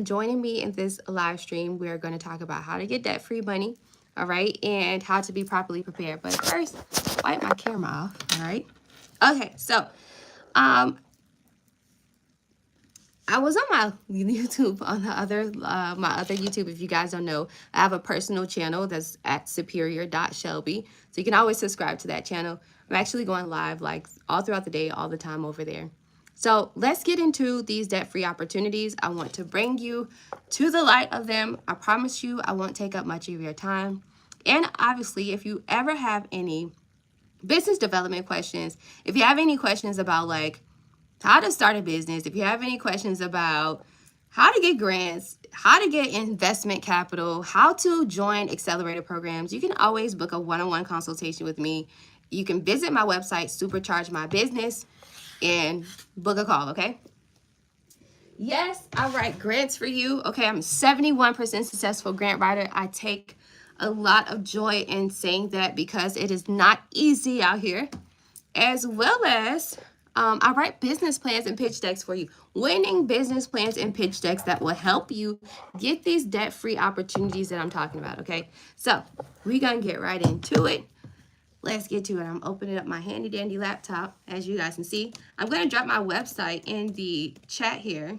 joining me in this live stream. We're going to talk about how to get debt-free money, all right, and how to be properly prepared. But first, wipe my camera off, all right? Okay, so I was on my YouTube on the other my other YouTube. If you guys don't know, I have a personal channel that's at superior.shelby. So you can always subscribe to that channel. I'm actually going live like all throughout the day, all the time over there. So let's get into these debt-free opportunities. I want to bring you to the light of them. I promise you I won't take up much of your time. And obviously, if you ever have any business development questions, if you have any questions about like how to start a business, if you have any questions about how to get grants, how to get investment capital, how to join accelerator programs, you can always book a one-on-one consultation with me. You can visit my website, Supercharge My Business, and book a call, okay? Yes, I write grants for you. Okay, I'm a 71% successful grant writer. I take a lot of joy in saying that because it is not easy out here, as well as I write business plans and pitch decks for you. Winning business plans and pitch decks that will help you get these debt-free opportunities that I'm talking about, okay? So we're going to get right into it. Let's get to it. I'm opening up my handy dandy laptop. As you guys can see, I'm going to drop my website in the chat here.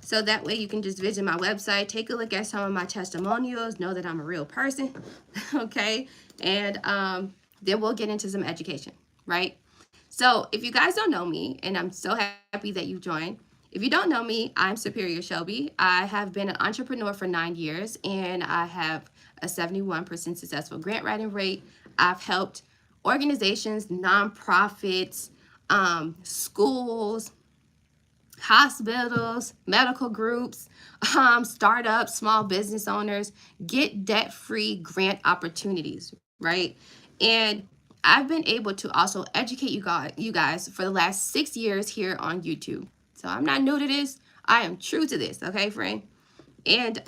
So that way you can just visit my website, take a look at some of my testimonials, know that I'm a real person, okay? And then we'll get into some education, right? So if you guys don't know me, and I'm so happy that you joined, if you don't know me, I'm Superior Shelby. I have been an entrepreneur for 9 years, and I have a 71% successful grant writing rate. I've helped organizations, nonprofits, schools, hospitals, medical groups, startups, small business owners get debt-free grant opportunities, right? And I've been able to also educate you guys for the last 6 years here on YouTube. So I'm not new to this. I am true to this, okay, friend? And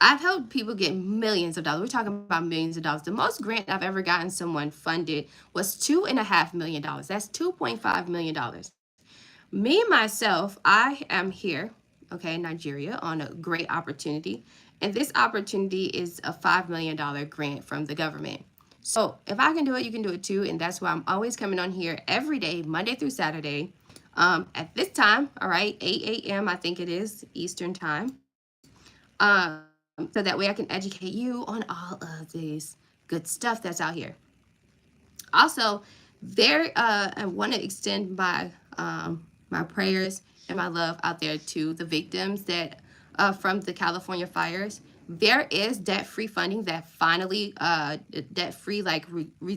I've helped people get millions of dollars. We're talking about millions of dollars. The most grant I've ever gotten someone funded was $2.5 million. That's $2.5 million. Me, myself, I am here, okay, in Nigeria on a great opportunity. And this opportunity is a $5 million grant from the government. So if I can do it, you can do it too. And that's why I'm always coming on here every day, Monday through Saturday, at this time, all right, 8 a.m. I think it is Eastern time. So that way I can educate you on all of these good stuff that's out here. Also, I want to extend my my prayers and my love out there to the victims that from the California fires. There is debt-free funding that finally debt-free like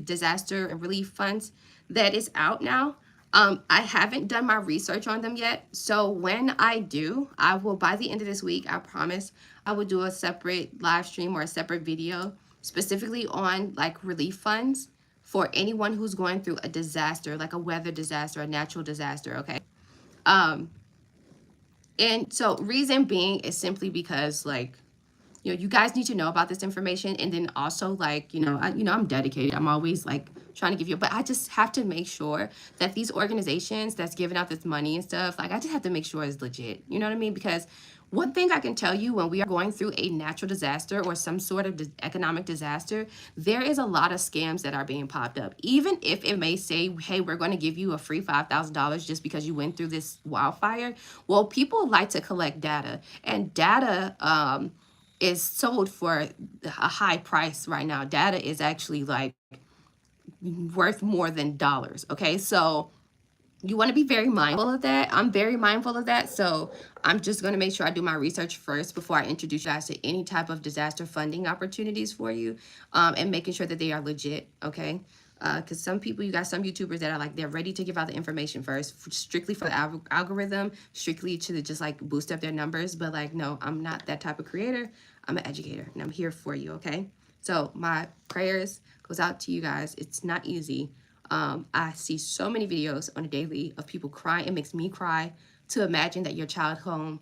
disaster and relief funds that is out now. I haven't done my research on them yet. So when I do, I will, by the end of this week, I promise, I will do a separate live stream or a separate video specifically on like relief funds for anyone who's going through a disaster, like a weather disaster, a natural disaster, okay? And so reason being is simply because like, you know, you guys need to know about this information. And then also like, I'm dedicated. I'm always like trying to give you, but I just have to make sure that these organizations that's giving out this money and stuff, like I just have to make sure it's legit. You know what I mean? Because one thing I can tell you when we are going through a natural disaster or some sort of economic disaster, there is a lot of scams that are being popped up. Even if it may say, hey, we're going to give you a free $5,000 just because you went through this wildfire. Well, people like to collect data, and data is sold for a high price right now. Data is actually like worth more than dollars. Okay, so you want to be very mindful of that. I'm very mindful of that. So I'm just going to make sure I do my research first before I introduce you guys to any type of disaster funding opportunities for you, and making sure that they are legit. Okay. Because some people, you got some YouTubers that are like, they're ready to give out the information first, strictly for the algorithm, strictly to just like boost up their numbers. But like, no, I'm not that type of creator. I'm an educator and I'm here for you. Okay. So my prayers goes out to you guys. It's not easy. I see so many videos on a daily of people crying. It makes me cry to imagine that your child home,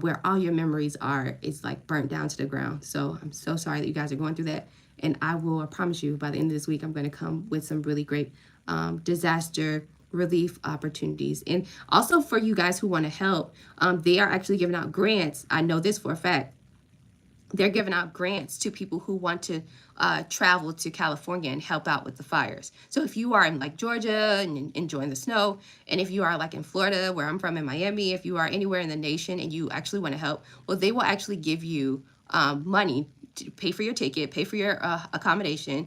where all your memories are, is like burnt down to the ground. So I'm so sorry that you guys are going through that. And I promise you, by the end of this week, I'm going to come with some really great disaster relief opportunities. And also for you guys who want to help, they are actually giving out grants. I know this for a fact. They're giving out grants to people who want to travel to California and help out with the fires. So if you are in like Georgia and enjoying the snow, and if you are like in Florida, where I'm from in Miami, if you are anywhere in the nation and you actually want to help, well, they will actually give you money to pay for your ticket, pay for your accommodation,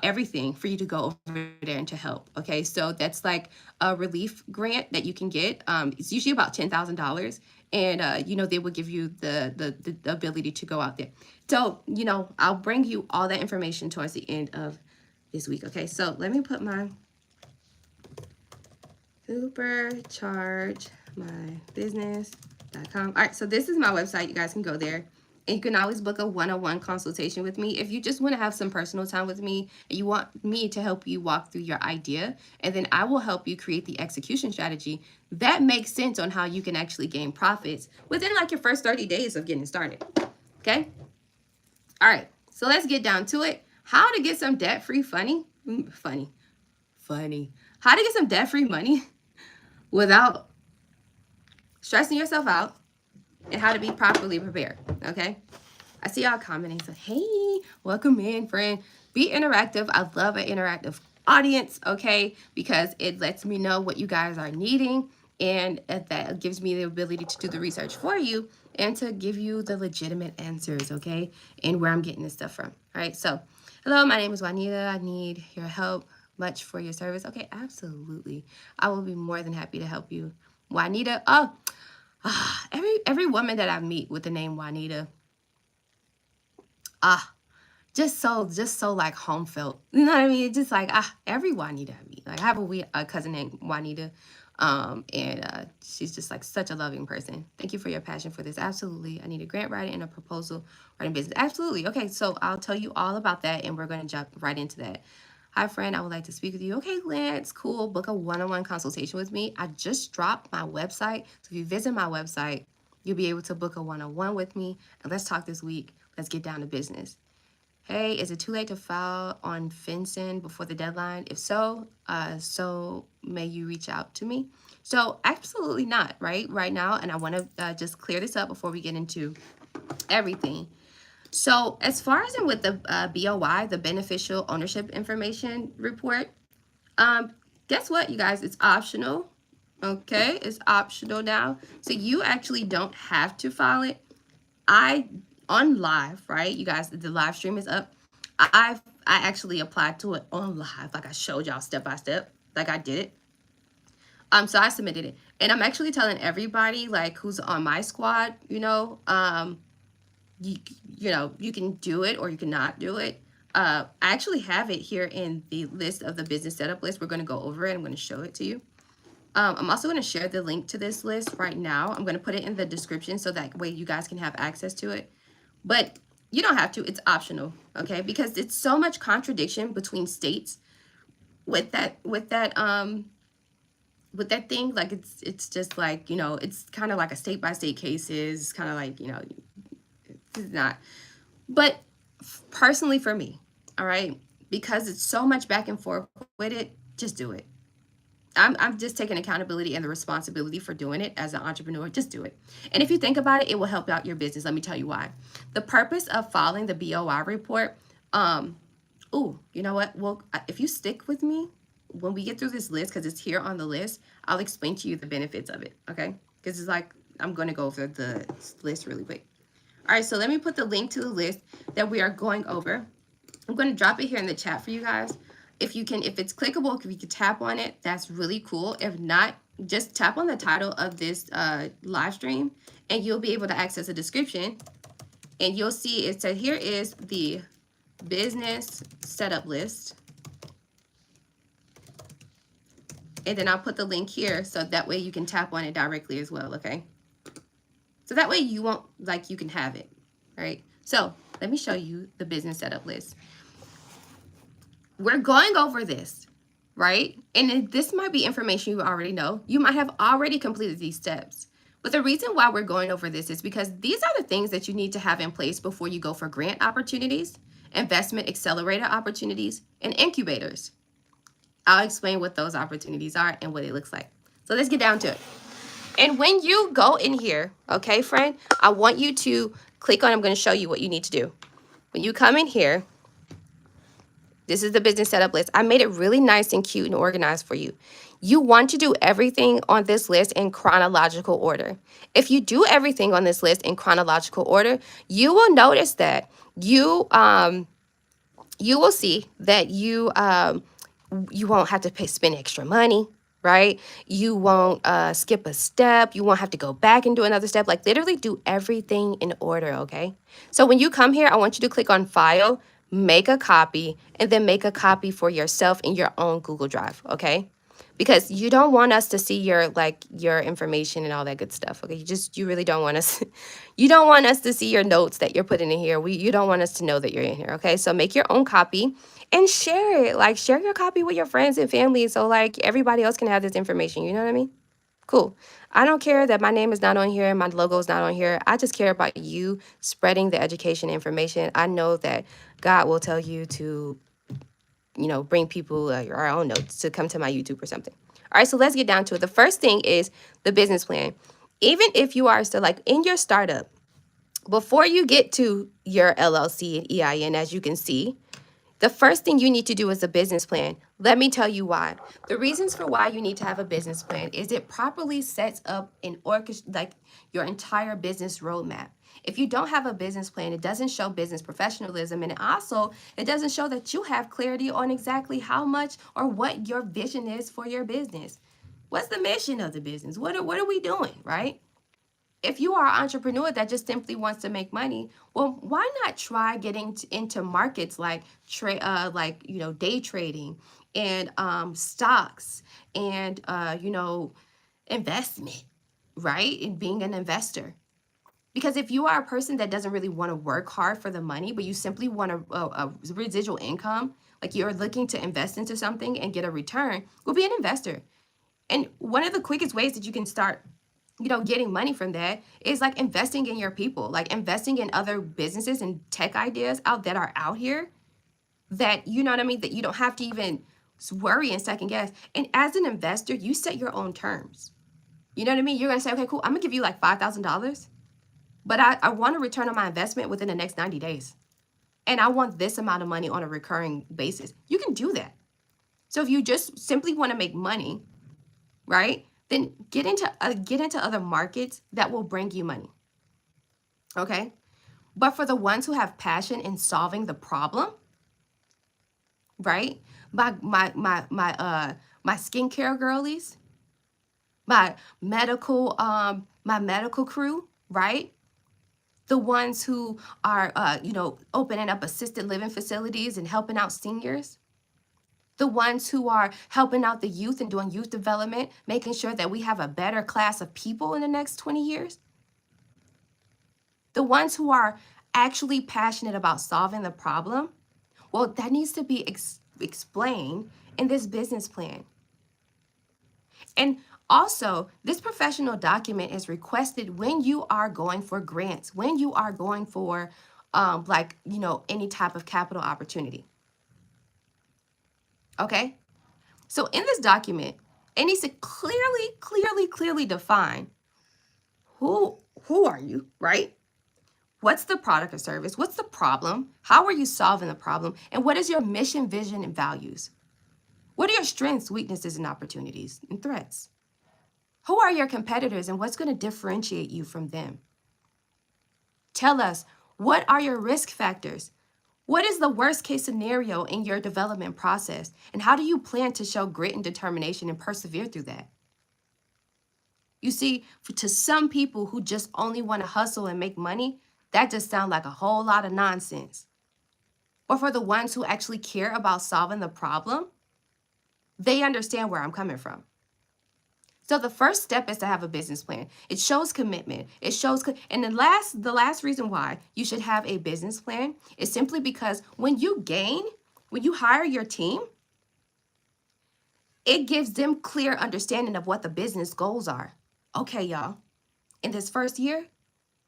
everything for you to go over there and to help. Okay, so that's like a relief grant that you can get. It's usually about $10,000, and you know, they will give you the ability to go out there. So you know, I'll bring you all that information towards the end of this week. Okay, so let me put my superchargemybusiness.com. All right, so this is my website. You guys can go there. And you can always book a one-on-one consultation with me if you just want to have some personal time with me and you want me to help you walk through your idea, and then I will help you create the execution strategy that makes sense on how you can actually gain profits within like your first 30 days of getting started. Okay? All right, so let's get down to it. How to get some debt-free funny. How to get some debt-free money without stressing yourself out, and how to be properly prepared. Okay, I see y'all commenting. So hey, welcome in, friend. Be interactive. I love an interactive audience. Okay, because it lets me know what you guys are needing, and that gives me the ability to do the research for you and to give you the legitimate answers. Okay, and where I'm getting this stuff from. All right, so hello, my name is Juanita. I need your help much for your service. Okay, absolutely, I will be more than happy to help you, Juanita. Oh, every woman that I meet with the name Juanita, just so like home felt. You know what I mean? It's just like every Juanita I meet. Like I have a cousin named Juanita, and she's just like such a loving person. Thank you for your passion for this. Absolutely, I need a grant writing and a proposal writing business. Absolutely. Okay, so I'll tell you all about that, and we're going to jump right into that. Hi, friend. I would like to speak with you. Okay, Lance. Cool. Book a one-on-one consultation with me. I just dropped my website. So if you visit my website, you'll be able to book a one-on-one with me. And let's talk this week. Let's get down to business. Hey, is it too late to file on FinCEN before the deadline? If so, so may you reach out to me. So absolutely not, right now. And I want to just clear this up before we get into everything. So as far as in with the BOI, the Beneficial Ownership Information Report, guess what, you guys? It's optional. Okay, it's optional now. So you actually don't have to file it. On live, right? You guys, the live stream is up. I actually applied to it on live, like I showed y'all step by step, like I did it. So I submitted it, and I'm actually telling everybody like who's on my squad, you know, you can do it or you cannot do it. I actually have it here in the list of the business setup list. We're going to go over it. I'm going to show it to you. I'm also going to share the link to this list right now. I'm going to put it in the description so that way you guys can have access to it. But you don't have to. It's optional, okay? Because it's so much contradiction between states with that thing. Like it's just like, you know, it's kind of like a state by state cases. It's kind of like, you know, it's not. But personally for me, all right, because it's so much back and forth with it, just do it. I'm just taking accountability and the responsibility for doing it as an entrepreneur. Just do it. And if you think about it, it will help out your business. Let me tell you why. The purpose of filing the BOI report, you know what? Well, if you stick with me, when we get through this list, because it's here on the list, I'll explain to you the benefits of it, okay? Because it's like, I'm going to go over the list really quick. All right, so let me put the link to the list that we are going over. I'm going to drop it here in the chat for you guys. If it's clickable, if you can tap on it, that's really cool. If not, just tap on the title of this live stream and you'll be able to access a description. And you'll see it said here is the business setup list. And then I'll put the link here so that way you can tap on it directly as well, okay? So that way you won't, like, you can have it, all right? So let me show you the business setup list. We're going over this, right? And this might be information you already know. You might have already completed these steps. But the reason why we're going over this is because these are the things that you need to have in place before you go for grant opportunities, investment accelerator opportunities, and incubators. I'll explain what those opportunities are and what it looks like. So let's get down to it. And when you go in here, okay, friend, I want you to click on, I'm going to show you what you need to do. When you come in here, this is the business setup list. I made it really nice and cute and organized for you. You want to do everything on this list in chronological order. If you do everything on this list in chronological order, you will notice that you will see that you won't have to spend extra money, right? You won't skip a step. You won't have to go back and do another step. Like literally do everything in order, okay? So when you come here, I want you to click on File, make a copy, and then make a copy for yourself in your own Google Drive, okay? Because you don't want us to see your information and all that good stuff, okay? You really don't want us you don't want us to see your notes that you're putting in here. You don't want us to know that you're in here, okay? So make your own copy and share it. Like share your copy with your friends and family so like everybody else can have this information. You know what I mean? Cool. I don't care that my name is not on here, my logo is not on here. I just care about you spreading the education information. I know that God will tell you to, bring people your own notes to come to my YouTube or something. All right, so let's get down to it. The first thing is the business plan. Even if you are still like in your startup, before you get to your LLC and EIN, as you can see, the first thing you need to do is a business plan. Let me tell you why. The reasons for why you need to have a business plan is it properly sets up an like your entire business roadmap. If you don't have a business plan, it doesn't show business professionalism, and it doesn't show that you have clarity on exactly how much or what your vision is for your business. What's the mission of the business? What are we doing, right? If you are an entrepreneur that just simply wants to make money, well, why not try getting into markets like day trading and stocks and investment, right? And being an investor. Because if you are a person that doesn't really want to work hard for the money, but you simply want a residual income, like you're looking to invest into something and get a return, well, be an investor. And one of the quickest ways that you can start getting money from that is like investing in your people, like investing in other businesses and tech ideas that are out here that, you know what I mean, that you don't have to even worry and second guess. And as an investor, you set your own terms. You know what I mean? You're going to say, okay, cool, I'm going to give you like $5,000, but I want a return on my investment within the next 90 days. And I want this amount of money on a recurring basis. You can do that. So if you just simply want to make money, right? Then get into other markets that will bring you money. Okay? But for the ones who have passion in solving the problem, right? My skincare girlies, my medical crew, right? The ones who are opening up assisted living facilities and helping out seniors, the ones who are helping out the youth and doing youth development, making sure that we have a better class of people in the next 20 years. The ones who are actually passionate about solving the problem, well, that needs to be explained in this business plan. And also, this professional document is requested when you are going for grants, when you are going for any type of capital opportunity. Okay? So in this document, it needs to clearly define who are you, right? What's the product or service? What's the problem? How are you solving the problem? And what is your mission, vision, and values? What are your strengths, weaknesses, and opportunities and threats? Who are your competitors and what's going to differentiate you from them? Tell us, what are your risk factors? What is the worst case scenario in your development process? And how do you plan to show grit and determination and persevere through that? You see, to some people who just only want to hustle and make money, that just sounds like a whole lot of nonsense. But for the ones who actually care about solving the problem, they understand where I'm coming from. So the first step is to have a business plan. It shows commitment. It shows, and the last reason why you should have a business plan is simply because when you hire your team, it gives them clear understanding of what the business goals are. Okay, y'all, in this first year,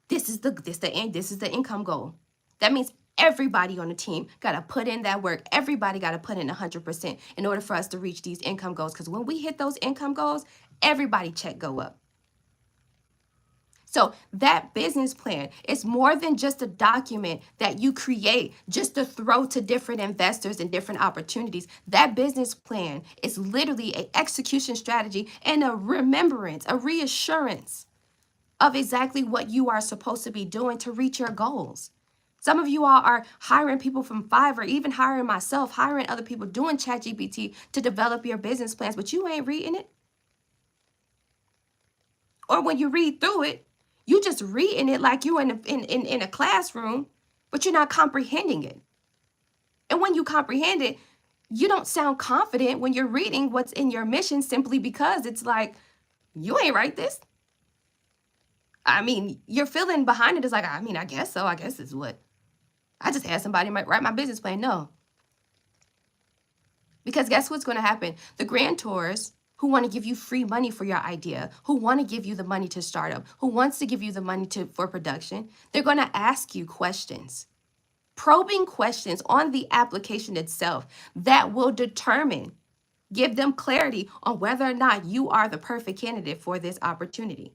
this is the income goal. That means Everybody on the team got to put in that work. Everybody got to put in 100% in order for us to reach these income goals. Because when we hit those income goals, everybody check go up. So that business plan is more than just a document that you create just to throw to different investors and different opportunities. That business plan is literally an execution strategy and a remembrance, a reassurance of exactly what you are supposed to be doing to reach your goals. Some of you all are hiring people from Fiverr, even hiring myself, hiring other people, doing ChatGPT to develop your business plans, but you ain't reading it. Or when you read through it, you just reading it like you in a classroom, but you're not comprehending it. And when you comprehend it, you don't sound confident when you're reading what's in your mission simply because it's like, you ain't write this. I mean, you're feeling behind it. It's like, I mean, I guess so. I guess it's what I just had somebody write my business plan. No. Because guess what's going to happen? The grantors who want to give you free money for your idea, who want to give you the money to start up, who wants to give you the money for production, they're going to ask you questions, probing questions on the application itself that will determine, give them clarity on whether or not you are the perfect candidate for this opportunity.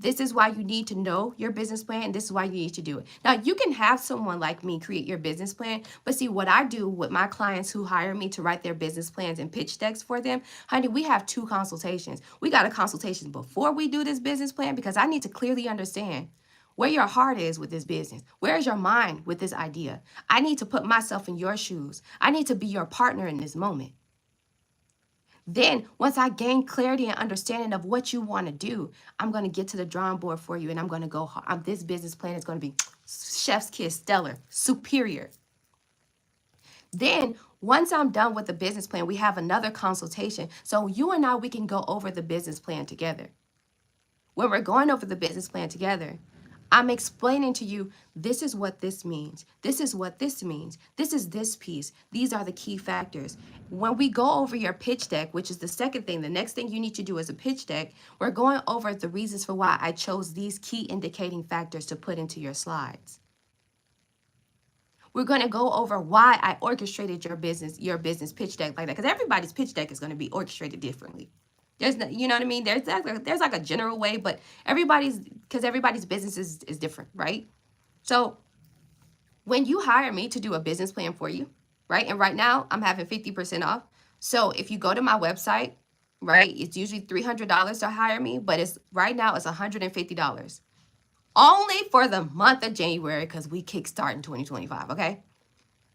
This is why you need to know your business plan, and this is why you need to do it. Now, you can have someone like me create your business plan, but see what I do with my clients who hire me to write their business plans and pitch decks for them, honey, we have 2 consultations. We got a consultation before we do this business plan because I need to clearly understand where your heart is with this business. Where is your mind with this idea? I need to put myself in your shoes. I need to be your partner in this moment. Then, once I gain clarity and understanding of what you want to do, I'm going to get to the drawing board for you and I'm going to go hard. This business plan is going to be chef's kiss, stellar, superior. Then, once I'm done with the business plan, we have another consultation. So you and I, we can go over the business plan together. When we're going over the business plan together, I'm explaining to you, this is what this means. This is what this means. This is this piece. These are the key factors. When we go over your pitch deck, which is the second thing, the next thing you need to do is a pitch deck, we're going over the reasons for why I chose these key indicating factors to put into your slides. We're going to go over why I orchestrated your business pitch deck like that, because everybody's pitch deck is going to be orchestrated differently. There's no, you know what I mean? There's like a general way, but everybody's business is different, right? So when you hire me to do a business plan for you, right? And right now I'm having 50% off. So if you go to my website, right, it's usually $300 to hire me, but right now it's $150. Only for the month of January because we kickstart in 2025, okay?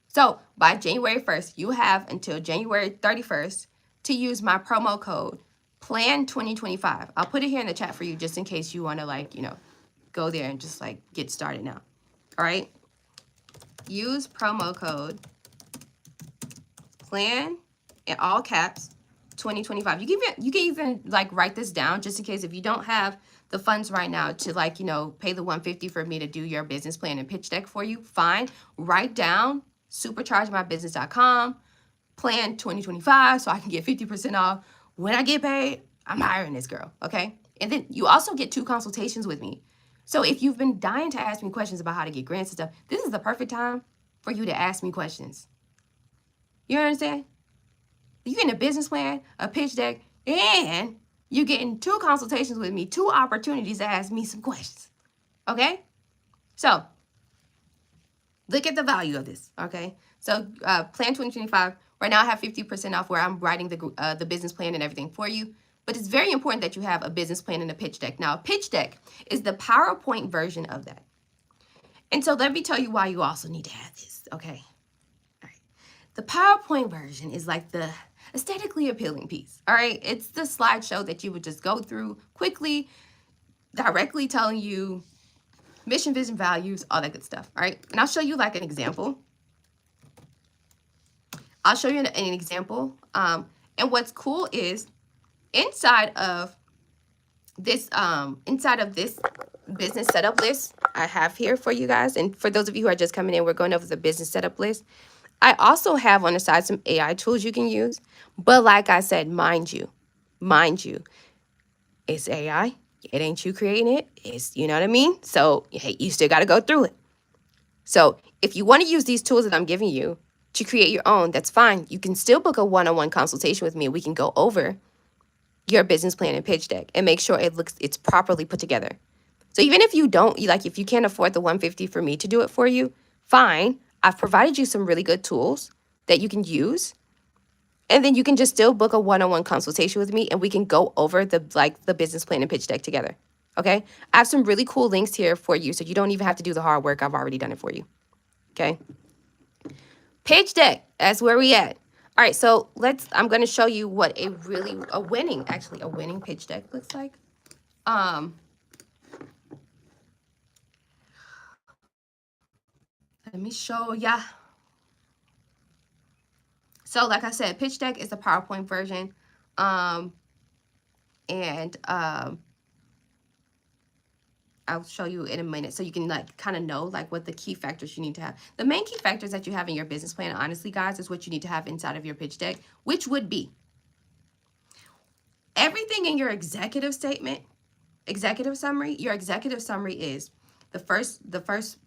So by January 1st, you have until January 31st to use my promo code Plan 2025. I'll put it here in the chat for you just in case you want to go there and just get started now. All right. Use promo code Plan in all caps 2025. You can even write this down just in case if you don't have the funds right now to pay the $150 for me to do your business plan and pitch deck for you. Fine. Write down superchargemybusiness.com Plan 2025 so I can get 50% off. When I get paid, I'm hiring this girl, okay? And then you also get 2 consultations with me. So if you've been dying to ask me questions about how to get grants and stuff, this is the perfect time for you to ask me questions. You understand? You're getting a business plan, a pitch deck, and you're getting 2 consultations with me, 2 opportunities to ask me some questions, okay? So look at the value of this, okay? So Plan 2025, right now I have 50% off where I'm writing the business plan and everything for you. But it's very important that you have a business plan and a pitch deck. Now, a pitch deck is the PowerPoint version of that. And so let me tell you why you also need to have this, okay? All right. The PowerPoint version is like the aesthetically appealing piece, all right? It's the slideshow that you would just go through quickly, directly telling you mission, vision, values, all that good stuff, all right? And I'll show you an example. I'll show you an example. And what's cool is inside of this business setup list I have here for you guys, and for those of you who are just coming in, we're going over the business setup list. I also have on the side some AI tools you can use. But like I said, mind you, it's AI. It ain't you creating it. It's, you know what I mean? So, hey, you still got to go through it. So if you want to use these tools that I'm giving you to create your own, that's fine. You can still book a one-on-one consultation with me. We can go over your business plan and pitch deck and make sure it's properly put together. So even if you don't, if you can't afford the 150 for me to do it for you, fine. I've provided you some really good tools that you can use. And then you can just still book a one-on-one consultation with me and we can go over the business plan and pitch deck together. Okay? I have some really cool links here for you so you don't even have to do the hard work. I've already done it for you. Okay? Pitch deck, that's where we at. All right, so I'm going to show you what a winning pitch deck looks like. Let me show ya. So like I said, pitch deck is the PowerPoint version. I'll show you in a minute so you can kind of know what the key factors you need to have. The main key factors that you have in your business plan, honestly, guys, is what you need to have inside of your pitch deck, which would be everything in your executive statement, executive summary. Your executive summary is the first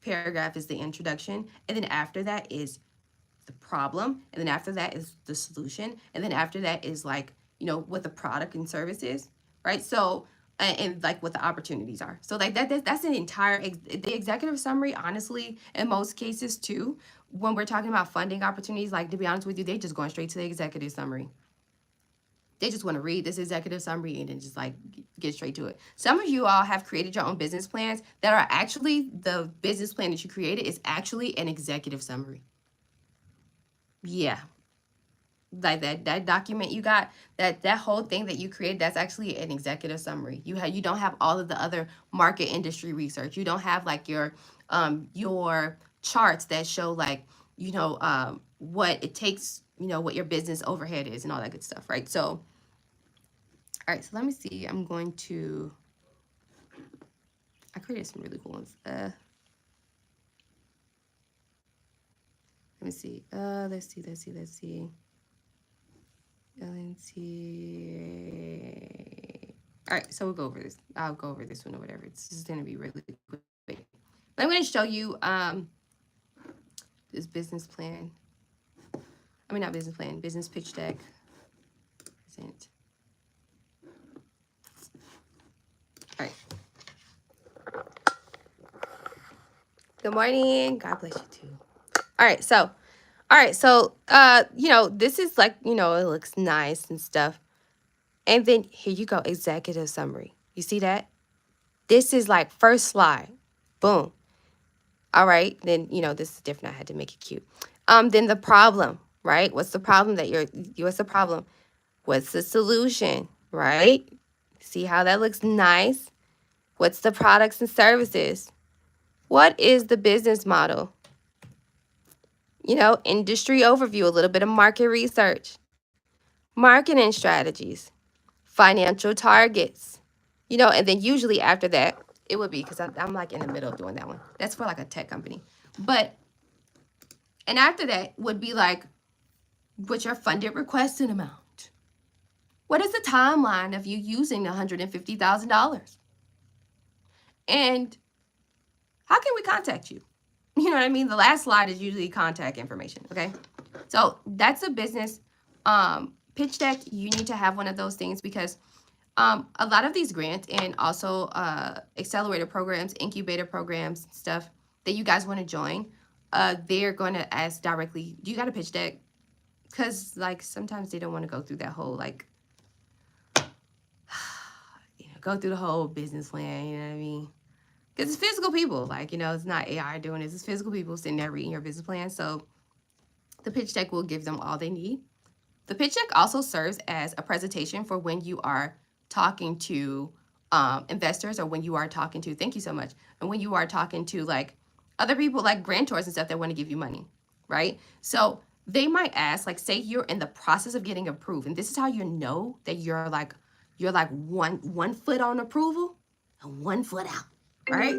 paragraph is the introduction, and then after that is the problem, and then after that is the solution, and then after that is what the product and service is, right? So and what the opportunities are. So that's an entire the executive summary, honestly, in most cases too, when we're talking about funding opportunities, to be honest with you, they're just going straight to the executive summary. They just want to read this executive summary and then just get straight to it. Some of you all have created your own business plans that are actually the business plan that you created is actually an executive summary. Yeah. That document you got, that whole thing that you created, that's actually an executive summary. You don't have all of the other market industry research. You don't have your charts that show what it takes, what your business overhead is and all that good stuff, right? So all right, so let me see. I created some really cool ones. Let me see. Let's see. LNT. All right, so we'll go over this. I'll go over this one or whatever. This is going to be really quick. But I'm going to show you this business plan. I mean, not business plan, business pitch deck. Present. All right. Good morning. God bless you too. All right, so this is it looks nice and stuff. And then here you go, executive summary. You see that? This is first slide. Boom. All right, then this is different. I had to make it cute. Then the problem, right? What's the problem what's the problem? What's the solution, right? See how that looks nice? What's the products and services? What is the business model? Industry overview, a little bit of market research, marketing strategies, financial targets, and then usually after that, it would be, because I'm in the middle of doing that one. That's for a tech company. And after that would be what's your funded requested amount? What is the timeline of you using the $150,000? And how can we contact you? You know what I mean? The last slide is usually contact information, okay? So that's a business pitch deck. You need to have one of those things because a lot of these grants and also accelerator programs, incubator programs, stuff that you guys want to join, they're going to ask directly, do you got a pitch deck? Because sometimes they don't want to go through that whole go through the whole business plan, you know what I mean? Because it's physical people, it's not AI doing this. It's physical people sitting there reading your business plan. So the pitch deck will give them all they need. The pitch deck also serves as a presentation for when you are talking to investors or when you are talking to, thank you so much, and when you are talking to other people grantors and stuff that want to give you money, right? So they might ask, say you're in the process of getting approved, and this is how you know that you're one foot on approval and 1 foot out, right?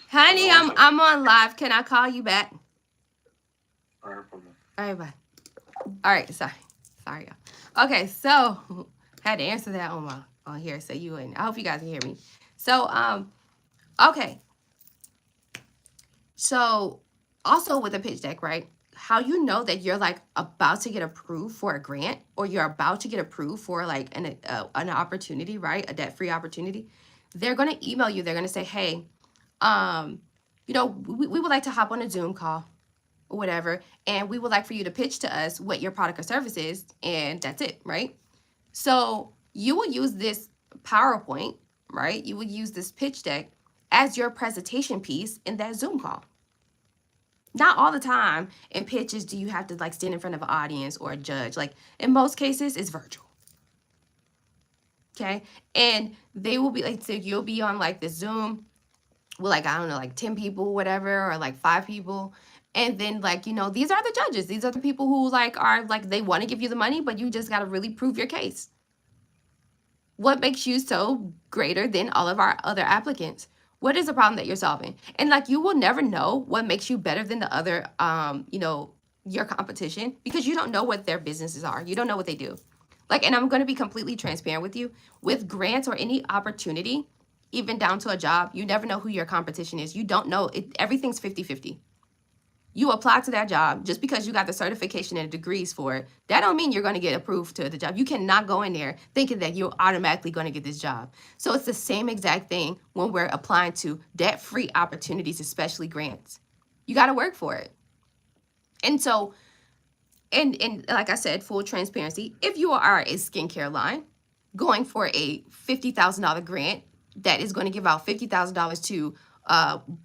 Honey, I'm on live. Can I call you back? All right, bye. All right, sorry, y'all. Okay, so had to answer that on on here so you and I hope you guys can hear me. So okay. So also with a pitch deck, right? How you know that you're like about to get approved for a grant or you're about to get approved for like an opportunity, right? A debt-free opportunity. They're going to email you. They're going to say, "Hey, um, we would like to hop on a Zoom call or whatever, and we would like for you to pitch to us what your product or service is," and that's it, right? So you will use this PowerPoint, right? You will use this pitch deck as your presentation piece in that Zoom call. Not all the time in pitches do you have to like stand in front of an audience or a judge. Like in most cases, it's virtual. Okay. And they will be like, so you'll be on like the Zoom with like, I don't know, like 10 people, whatever, or like 5 people. And then like, these are the judges. These are the people who like are like, they want to give you the money, but you just got to really prove your case. What makes you so greater than all of our other applicants? What is the problem that you're solving? And like you will never know what makes you better than the other your competition because you don't know what their businesses are. You don't know what they do. Like, and I'm going to be completely transparent with you. With grants or any opportunity, even down to a job, you never know who your competition is. You don't know. Everything's 50-50. You apply to that job just because you got the certification and degrees for it. That don't mean you're going to get approved to the job. You cannot go in there thinking that you're automatically going to get this job. So it's the same exact thing when we're applying to debt-free opportunities, especially grants. You got to work for it. And so, and like I said, full transparency, if you are a skincare line going for a $50,000 grant that is going to give out $50,000 to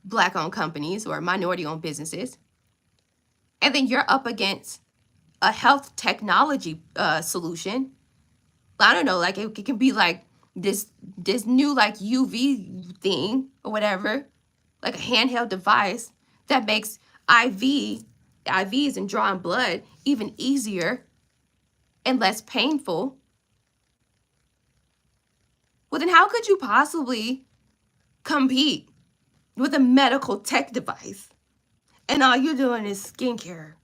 Black-owned companies or minority-owned businesses, and then you're up against a health technology solution. I don't know, like it can be like this new like UV thing or whatever, like a handheld device that makes IVs and drawing blood even easier and less painful. Well, then how could you possibly compete with a medical tech device and all you're doing is skincare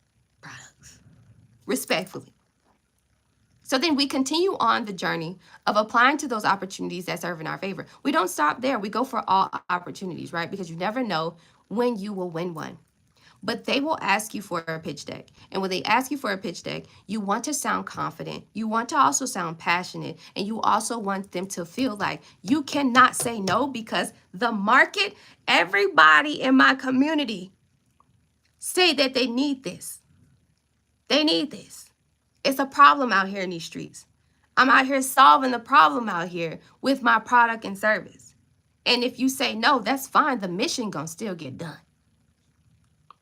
products? Respectfully. So then we continue on the journey of applying to those opportunities that serve in our favor. We don't stop there. We go for all opportunities, right? Because you never know when you will win one. But they will ask you for a pitch deck. And when they ask you for a pitch deck, you want to sound confident. You want to also sound passionate. And you also want them to feel like you cannot say no because the market, everybody in my community say that they need this. They need this. It's a problem out here in these streets. I'm out here solving the problem out here with my product and service. And if you say no, that's fine. The mission gonna still get done.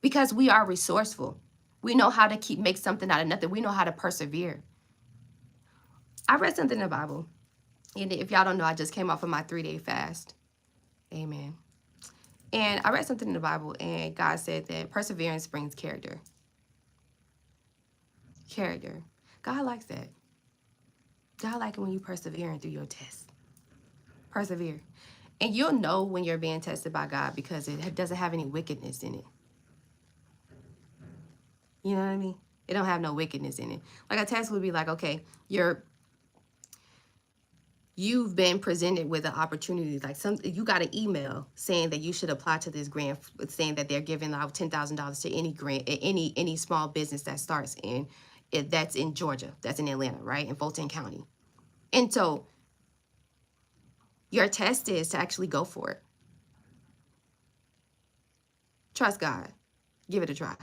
Because we are resourceful. We know how to make something out of nothing. We know how to persevere. I read something in the Bible. And if y'all don't know, I just came off of my 3-day fast. Amen. And I read something in the Bible, and God said that perseverance brings character. Character. God likes that. God likes it when you persevering through your tests. Persevere. And you'll know when you're being tested by God because it doesn't have any wickedness in it. You know what I mean? It don't have no wickedness in it. Like a test would be like, okay, you've been presented with an opportunity, like you got an email saying that you should apply to this grant, saying that they're giving out $10,000 to any grant, any small business that starts that's in Georgia, that's in Atlanta, right? In Fulton County. And so your test is to actually go for it. Trust God. Give it a try.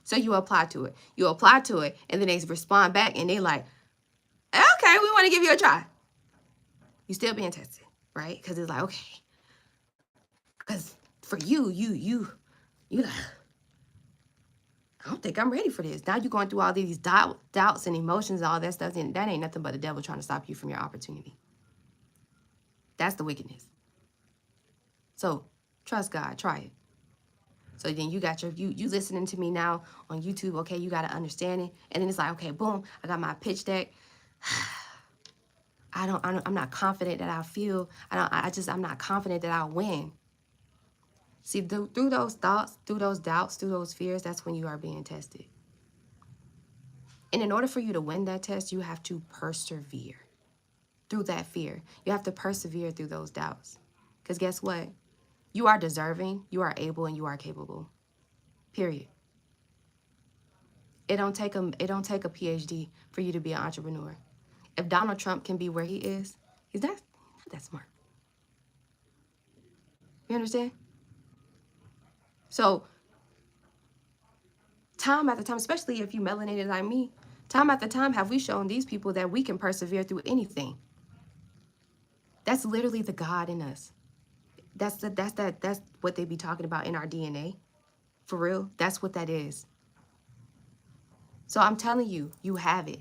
So you apply to it. You apply to it, and then they respond back, and they like, okay, we want to give you a try. You still being tested, right? Because it's like, okay. Because for you like, I don't think I'm ready for this. Now you're going through all these doubts and emotions and all that stuff, and that ain't nothing but the devil trying to stop you from your opportunity. That's the wickedness. So trust God. Try it. So then you got you listening to me now on YouTube. Okay, you got to understand it. And then it's like, okay, boom, I got my pitch deck. I'm not confident that I'll feel. I'm not confident that I'll win. See, through those thoughts, through those doubts, through those fears, that's when you are being tested. And in order for you to win that test, you have to persevere. through that fear. You have to persevere through those doubts. Because guess what? You are deserving, you are able, and you are capable. Period. It don't take a PhD for you to be an entrepreneur. If Donald Trump can be where he is, he's not that smart. You understand? So time after time, especially if you melanated like me, time after time have we shown these people that we can persevere through anything. That's literally the God in us. That's what they be talking about in our DNA. For real. That's what that is. So I'm telling you, you have it.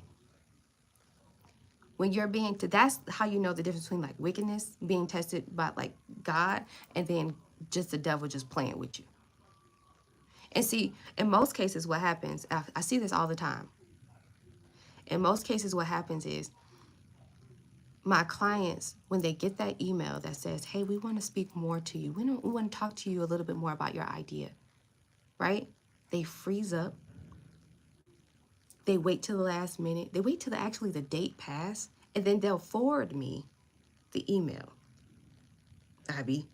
When you're that's how you know the difference between like wickedness, being tested by like God, and then just the devil just playing with you. And see, in most cases, what happens, I see this all the time. In most cases, what happens is my clients, when they get that email that says, hey, we want to speak more to you. We want to talk to you a little bit more about your idea, right? They freeze up. They wait till the last minute. They wait till actually the date pass, and then they'll forward me the email. Abby,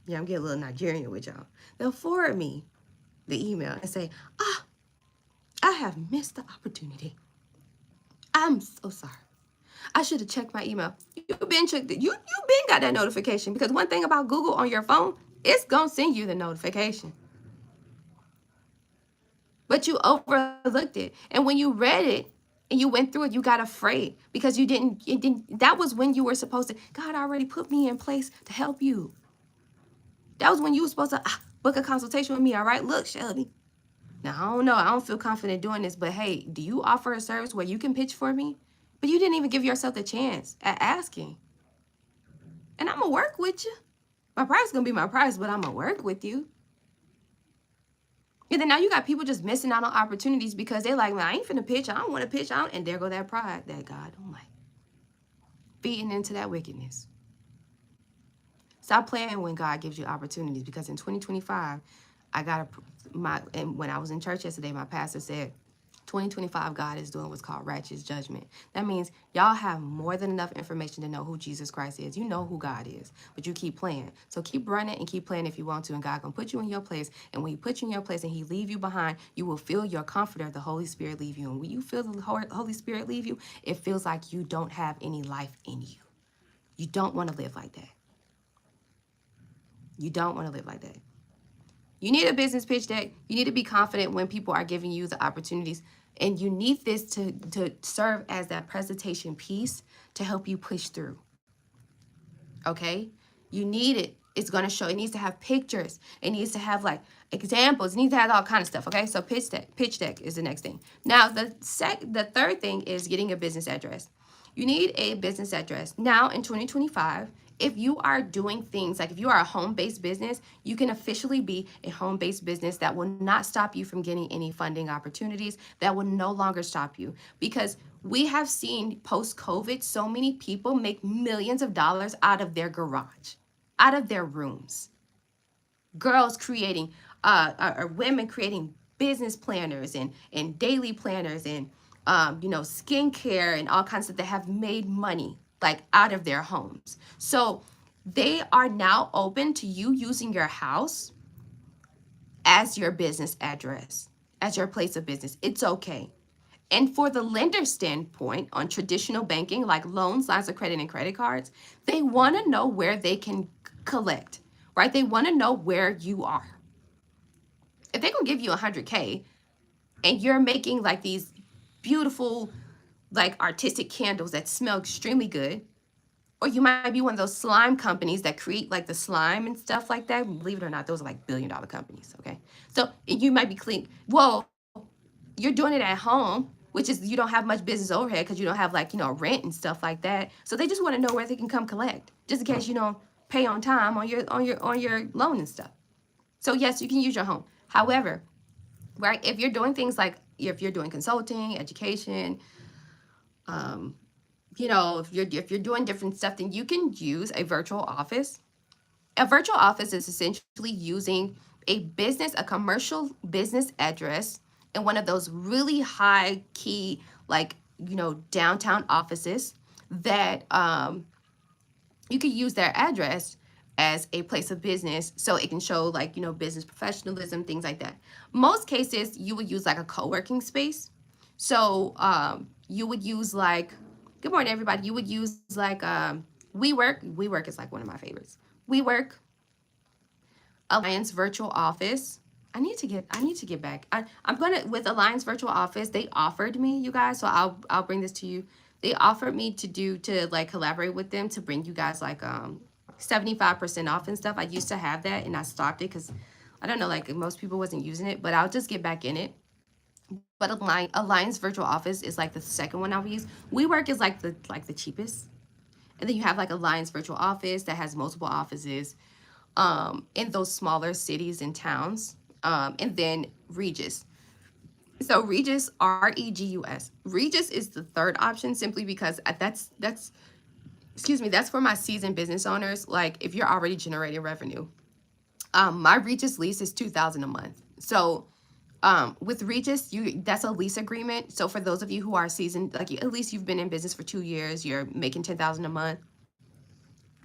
yeah, I'm getting a little Nigerian with y'all. They'll forward me the email and say, I have missed the opportunity. I'm so sorry. I should have checked my email. You've been checked. You been got that notification, because one thing about Google on your phone, it's gonna send you the notification. But you overlooked it, and when you read it and you went through it, you got afraid because you didn't. That was when you were supposed to. God already put me in place to help you. That was when you were supposed to book a consultation with me. All right, look, Shelby. Now I don't know. I don't feel confident doing this, but hey, do you offer a service where you can pitch for me? But you didn't even give yourself the chance at asking. And I'm going to work with you. My price is going to be my price, but I'm going to work with you. And then now you got people just missing out on opportunities because they're like, man, I ain't finna pitch. I don't want to pitch out. And there go that pride that God don't like. Feeding into that wickedness. Stop playing when God gives you opportunities, because in 2025, and when I was in church yesterday, my pastor said, 2025, God is doing what's called righteous judgment. That means y'all have more than enough information to know who Jesus Christ is. You know who God is, but you keep playing. So keep running and keep playing if you want to, and God can put you in your place. And when he puts you in your place and he leave you behind, you will feel your comforter, the Holy Spirit, leave you. And when you feel the Holy Spirit leave you, it feels like you don't have any life in you. You don't want to live like that. You don't want to live like that. You need a business pitch deck. You need to be confident when people are giving you the opportunities. And you need this to serve as that presentation piece to help you push through. Okay? You need it. It's going to show. It needs to have pictures. It needs to have like examples. It needs to have all kind of stuff. Okay? So pitch deck is the next thing. Now, the third thing is getting a business address. You need a business address. Now, in 2025, if you are doing things like if you are a home-based business, you can officially be a home-based business that will not stop you from getting any funding opportunities. That will no longer stop you, because we have seen post-COVID so many people make millions of dollars out of their garage, out of their rooms. Girls creating, or women creating business planners and daily planners and skincare and all kinds of that have made money like out of their homes. So they are now open to you using your house as your business address, as your place of business. It's okay. And for the lender standpoint on traditional banking, like loans, lines of credit, and credit cards, they want to know where they can collect, right? They want to know where you are. If they're going to give you $100K and you're making like these beautiful, like artistic candles that smell extremely good, or you might be one of those slime companies that create like the slime and stuff like that. Believe it or not, those are like billion-dollar companies, okay? So you might be clean. Well, you're doing it at home, which is you don't have much business overhead because you don't have like, rent and stuff like that. So they just want to know where they can come collect, just in case you don't pay on time on your loan and stuff. So yes, you can use your home. However, right, if you're doing things like if you're doing consulting, education, if you're doing different stuff, then you can use a virtual office. A virtual office is essentially using a commercial business address in one of those really high key, like, downtown offices that you could use their address as a place of business so it can show like, you know, business professionalism, things like that. Most cases you would use like a co-working space. So you would use like, good morning everybody, you would use like WeWork is like one of my favorites. WeWork, Alliance Virtual Office. I need to get back. I'm gonna, with Alliance Virtual Office, they offered me, you guys, so I'll bring this to you. They offered me to like collaborate with them to bring you guys like 75% off and stuff. I used to have that and I stopped it because I don't know, like most people wasn't using it, but I'll just get back in it. But Alliance Virtual Office is like the second one I would use. WeWork is like the cheapest. And then you have like Alliance Virtual Office that has multiple offices in those smaller cities and towns. And then Regus. So Regus, Regus. Regus is the third option simply because that's excuse me, that's for my seasoned business owners. Like if you're already generating revenue. My Regus lease is $2,000 a month. So with Regus, that's a lease agreement. So for those of you who are seasoned, like at least you've been in business for 2 years, you're making $10,000 a month,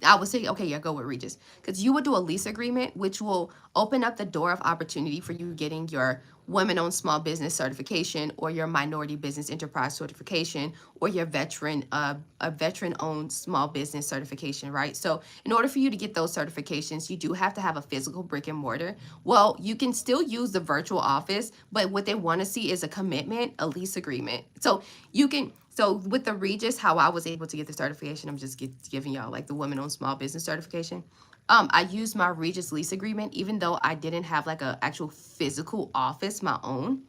I would say, okay, yeah, go with Regis. Because you would do a lease agreement, which will open up the door of opportunity for you getting your women-owned small business certification or your minority business enterprise certification or your a veteran-owned small business certification, right? So in order for you to get those certifications, you do have to have a physical brick and mortar. Well, you can still use the virtual office, but what they want to see is a commitment, a lease agreement. So you can... So with the Regis, how I was able to get the certification, I'm just giving y'all like the women-owned small business certification. I used my Regis lease agreement, even though I didn't have like an actual physical office, my own.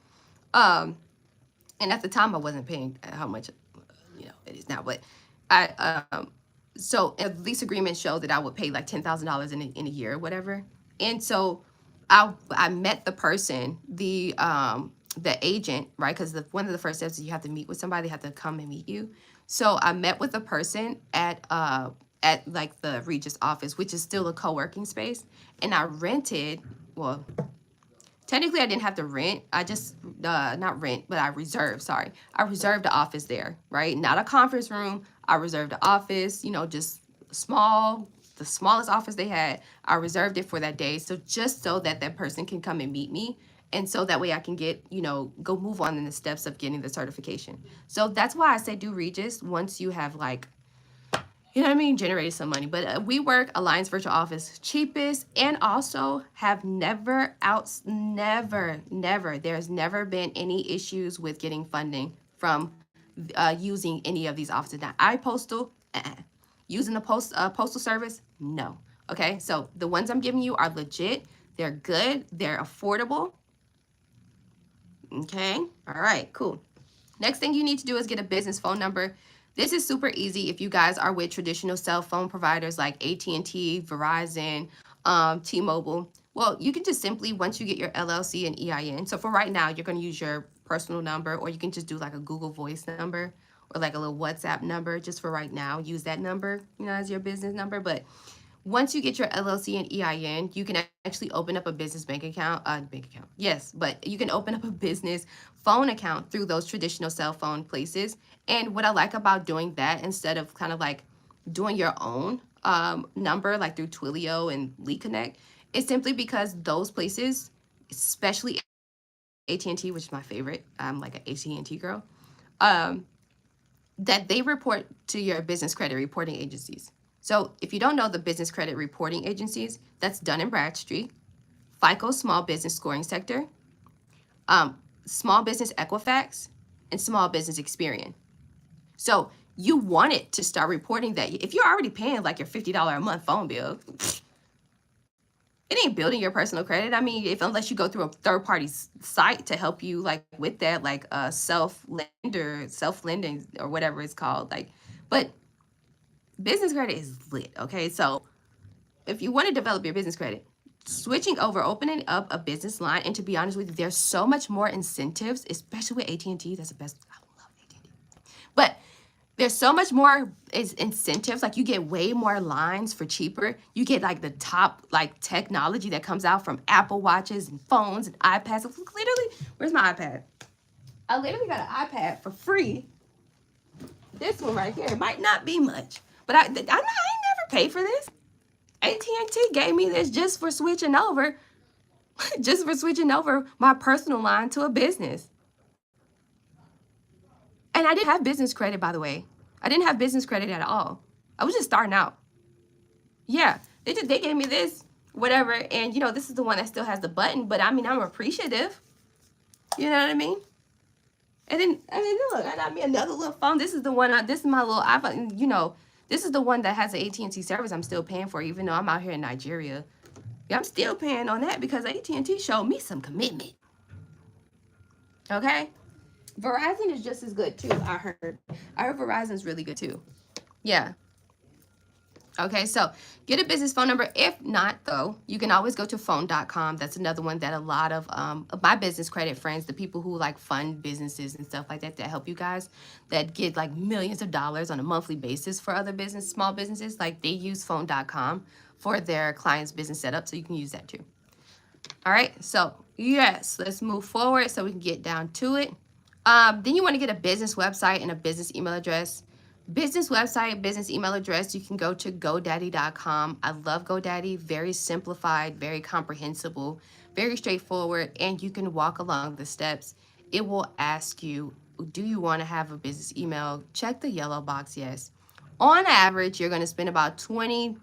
And at the time I wasn't paying how much, you know, it is now, but so a lease agreement showed that I would pay like $10,000 in a year or whatever. And so I met the person, the agent, right? Because one of the first steps is you have to meet with somebody, they have to come and meet you. So I met with the person at like the Regis office, which is still a co-working space, and I rented. Well, technically I didn't have to rent. I just not rent, but I reserved. Sorry, I reserved the office there, right? Not a conference room. I reserved the office. You know, just small. The smallest office they had, I reserved it for that day. So just so that that person can come and meet me. And so that way I can get, you know, go move on in the steps of getting the certification. So that's why I say do Regis once you have like, you know what I mean, generated some money. But WeWork, Alliance Virtual Office, cheapest, and also have never, there's never been any issues with getting funding from using any of these offices. Now, iPostal, using the postal service, no. Okay, so the ones I'm giving you are legit. They're good. They're affordable. Okay, all right, cool. Next thing you need to do is get a business phone number. This is super easy if you guys are with traditional cell phone providers like AT&T, Verizon, T-Mobile. Well, you can just simply, once you get your LLC and EIN, so for right now, you're going to use your personal number, or you can just do like a Google Voice number or like a little WhatsApp number just for right now. Use that number, you know, as your business number. But once you get your LLC and EIN, you can actually open up a business bank account. Yes, but you can open up a business phone account through those traditional cell phone places. And what I like about doing that instead of kind of like doing your own number like through Twilio and LeadConnect is simply because those places, especially AT&T, which is my favorite, I'm like an AT&T girl, that they report to your business credit reporting agencies. So if you don't know the business credit reporting agencies, that's Dun & Bradstreet, FICO Small Business Scoring Sector, Small Business Equifax, and Small Business Experian. So you want it to start reporting that. If you're already paying like your $50 a month phone bill, it ain't building your personal credit. I mean, unless you go through a third-party site to help you like with that, like self-lending or whatever it's called. Like, but business credit is lit, okay? So if you want to develop your business credit, switching over, opening up a business line, and to be honest with you, there's so much more incentives, especially with AT&T. That's the best. I love AT&T. But there's so much more incentives. Like you get way more lines for cheaper. You get like the top like technology that comes out from Apple Watches and phones and iPads. Literally, where's my iPad? I literally got an iPad for free this one right here. It might not be much, but I ain't never paid for this. AT&T gave me this just for switching over, just for switching over my personal line to a business. And I didn't have business credit, by the way. I didn't have business credit at all. I was just starting out. Yeah, they gave me this, whatever, and this is the one that still has the button, but I mean, I'm appreciative. You know what I mean? And then, look, I got me another little phone. This is the one, this is my little iPhone, this is the one that has the AT&T service I'm still paying for, even though I'm out here in Nigeria. Yeah, I'm still paying on that because AT&T showed me some commitment. Okay? Verizon is just as good, too, I heard. I heard Verizon's really good, too. Yeah. Okay, so get a business phone number. If not, though, you can always go to phone.com. That's another one that a lot of my business credit friends, the people who like fund businesses and stuff like that help you guys, that get like millions of dollars on a monthly basis for other small businesses, like they use phone.com for their clients' business setup, so you can use that too. All right, so yes, let's move forward so we can get down to it. Then you want to get a business website and a business email address. Business website, business email address, you can go to GoDaddy.com. I love GoDaddy. Very simplified, very comprehensible, very straightforward, and you can walk along the steps. It will ask you, do you want to have a business email? Check the yellow box, yes. On average, you're going to spend about $20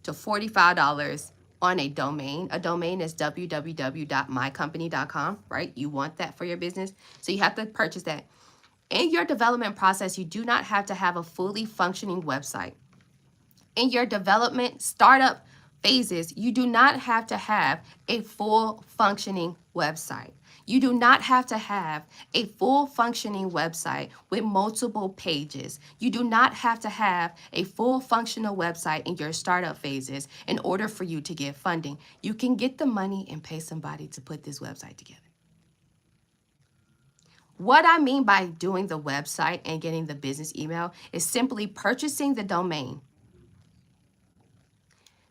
to $45 on a domain. A domain is www.mycompany.com, right? You want that for your business, so you have to purchase that. In your development process, you do not have to have a fully functioning website. In your development startup phases, you do not have to have a full functioning website. You do not have to have a full functioning website with multiple pages. You do not have to have a full functional website in your startup phases in order for you to get funding. You can get the money and pay somebody to put this website together. What I mean by doing the website and getting the business email is simply purchasing the domain.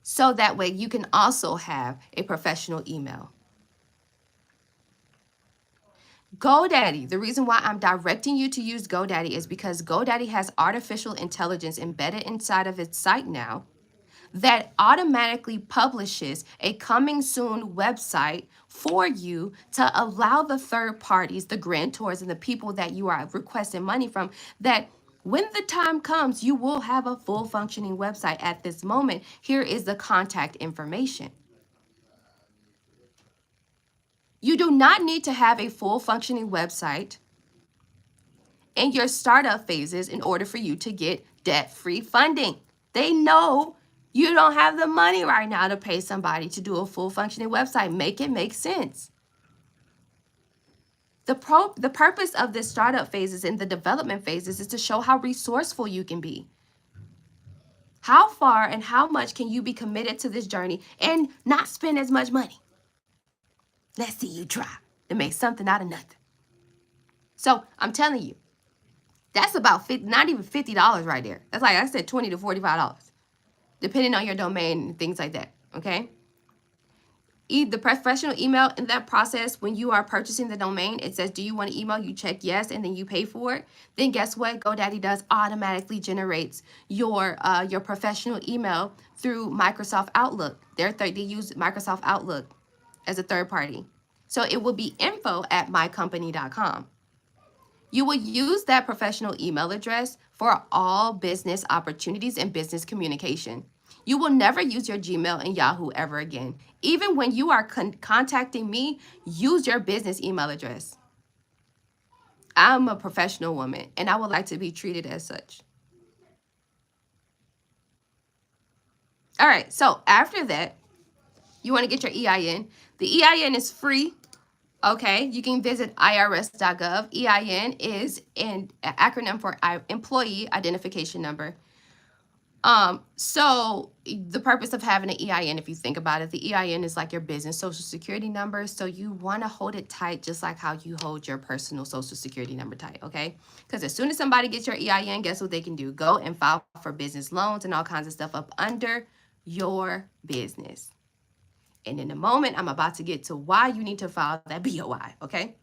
So that way you can also have a professional email. GoDaddy, the reason why I'm directing you to use GoDaddy is because GoDaddy has artificial intelligence embedded inside of its site now that automatically publishes a coming soon website for you to allow the third parties, the grantors and the people that you are requesting money from, that when the time comes, you will have a full functioning website. At this moment, here is the contact information. You do not need to have a full functioning website in your startup phases in order for you to get debt-free funding. They know you don't have the money right now to pay somebody to do a full functioning website. Make it make sense. The purpose of this startup phases and the development phases is to show how resourceful you can be. How far and how much can you be committed to this journey and not spend as much money? Let's see you try to make something out of nothing. So I'm telling you, that's about not even $50 right there. That's like I said, $20 to $45. Depending on your domain and things like that, okay? The professional email in that process, when you are purchasing the domain, it says, do you want to email? You check yes, and then you pay for it. Then guess what? GoDaddy does automatically generates your professional email through Microsoft Outlook. They use Microsoft Outlook as a third party. So it will be info@mycompany.com. You will use that professional email address for all business opportunities and business communication. You will never use your Gmail and Yahoo ever again. Even when you are contacting me, use your business email address. I'm a professional woman, and I would like to be treated as such. All right, so after that, you want to get your EIN. The EIN is free. Okay, you can visit irs.gov. EIN is an acronym for Employee Identification Number. So the purpose of having an EIN, if you think about it, the EIN is like your business social security number. So you want to hold it tight, just like how you hold your personal social security number tight, okay? Because as soon as somebody gets your EIN, guess what they can do? Go and file for business loans and all kinds of stuff up under your business. And in a moment, I'm about to get to why you need to file that BOI, okay?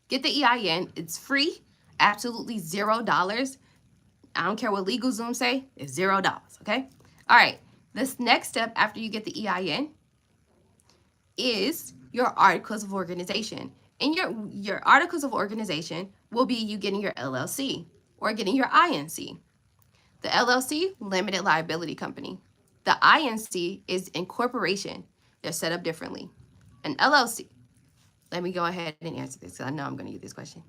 Get the EIN. It's free, absolutely $0. I don't care what LegalZoom say, it's $0, okay? All right, this next step after you get the EIN is your articles of organization. And your articles of organization will be you getting your LLC or getting your INC. The LLC, limited liability company. The INC is incorporation. They're set up differently. An LLC, let me go ahead and answer this because I know I'm going to get this question.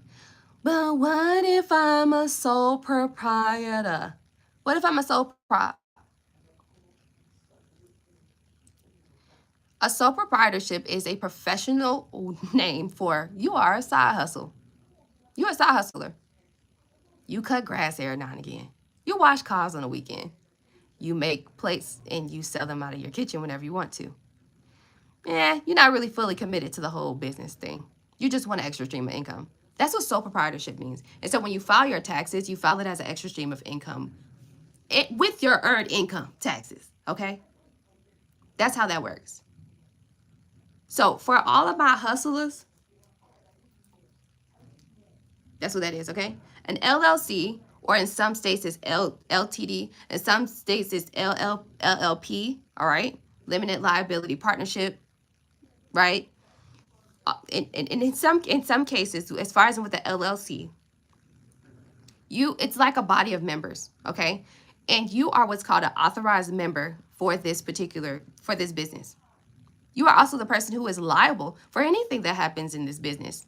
But what if I'm a sole proprietor? What if I'm a sole prop? A sole proprietorship is a professional name for you are a side hustle. You're a side hustler. You cut grass every now and again. You wash cars on the weekend. You make plates and you sell them out of your kitchen whenever you want to. You're not really fully committed to the whole business thing. You just want an extra stream of income. That's what sole proprietorship means. And so when you file your taxes, you file it as an extra stream of income with your earned income taxes, okay? That's how that works. So for all of my hustlers, that's what that is, okay? An LLC, or in some states it's LTD, in some states it's LLP, all right? Limited liability partnership, right? And in some cases, as far as with the LLC, it's like a body of members, okay? And you are what's called an authorized member for this business. You are also the person who is liable for anything that happens in this business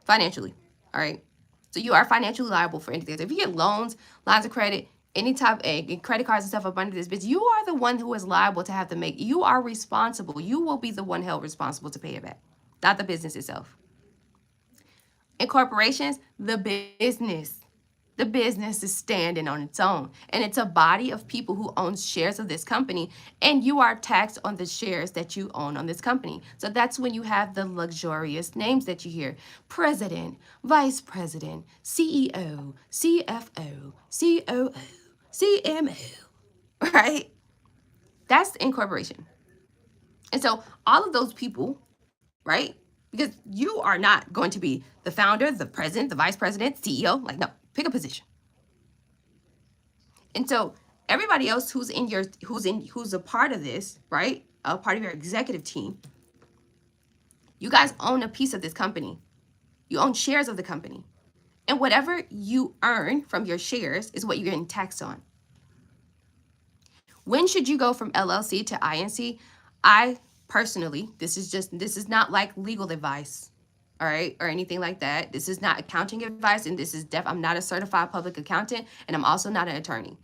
financially, all right? So you are financially liable for anything. So if you get loans, lines of credit, any type of credit cards and stuff up under this business, you are the one who is liable to have to make. You are responsible. You will be the one held responsible to pay it back, not the business itself. In corporations, the business is standing on its own, and it's a body of people who own shares of this company, and you are taxed on the shares that you own on this company. So that's when you have the luxurious names that you hear: president, vice president, CEO, CFO, COO, CMO, right? That's incorporation. And so all of those people, right? Because you are not going to be the founder, the president, the vice president, CEO. Like, no, pick a position. And so everybody else who's a part of this, right? A part of your executive team, you guys own a piece of this company. You own shares of the company. And whatever you earn from your shares is what you're getting taxed on. When should you go from LLC to INC? I personally, this is not like legal advice, all right, or anything like that. This is not accounting advice, and this is I'm not a certified public accountant, and I'm also not an attorney.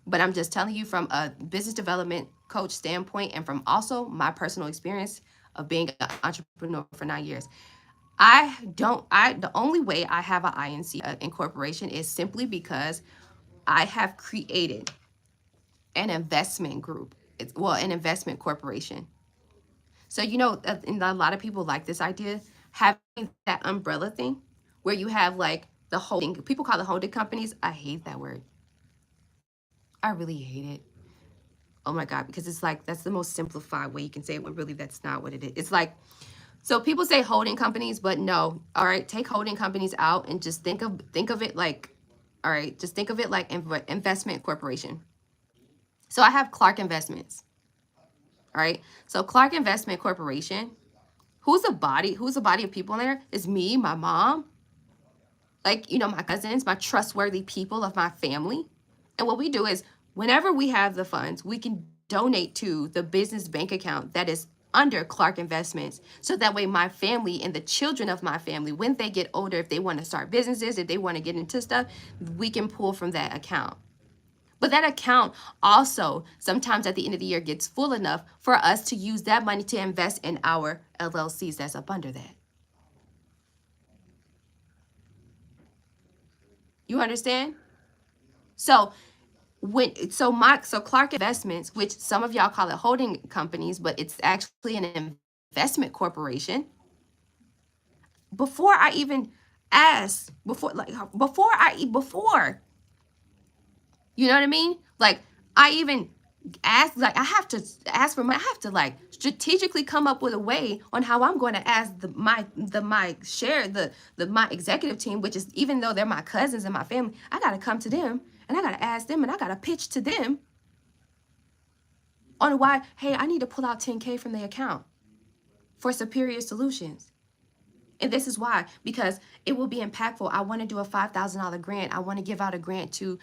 But I'm just telling you from a business development coach standpoint, and from also my personal experience of being an entrepreneur for 9 years. The only way I have an INC incorporation is simply because I have created an investment group. An investment corporation. So, and a lot of people like this idea, having that umbrella thing where you have like the holding, people call it holding companies. I hate that word. I really hate it. Oh my God, because it's like, that's the most simplified way you can say it when really that's not what it is. It's like, so people say holding companies, but no, all right, take holding companies out and just think of it like, all right, just think of it like investment corporation. So I have Clark Investments. All right. So Clark Investment Corporation, who's a body of people in there? Is me, my mom, like, my cousins, my trustworthy people of my family. And what we do is whenever we have the funds, we can donate to the business bank account that is under Clark Investments. So that way my family and the children of my family, when they get older, if they want to start businesses, if they want to get into stuff, we can pull from that account. But that account also sometimes at the end of the year gets full enough for us to use that money to invest in our LLCs that's up under that. You understand? So Clark Investments, which some of y'all call it holding companies, but it's actually an investment corporation. Before I even ask, you know what I mean? Like, I even ask, like, I have to ask for money. I have to like strategically come up with a way on how I'm going to ask my executive team, which is, even though they're my cousins and my family, I got to come to them And I got to ask them and I got to pitch to them on why, hey, I need to pull out 10K from the account for superior solutions. And this is why, because it will be impactful. I want to do a $5,000 grant. I want to give out a grant to,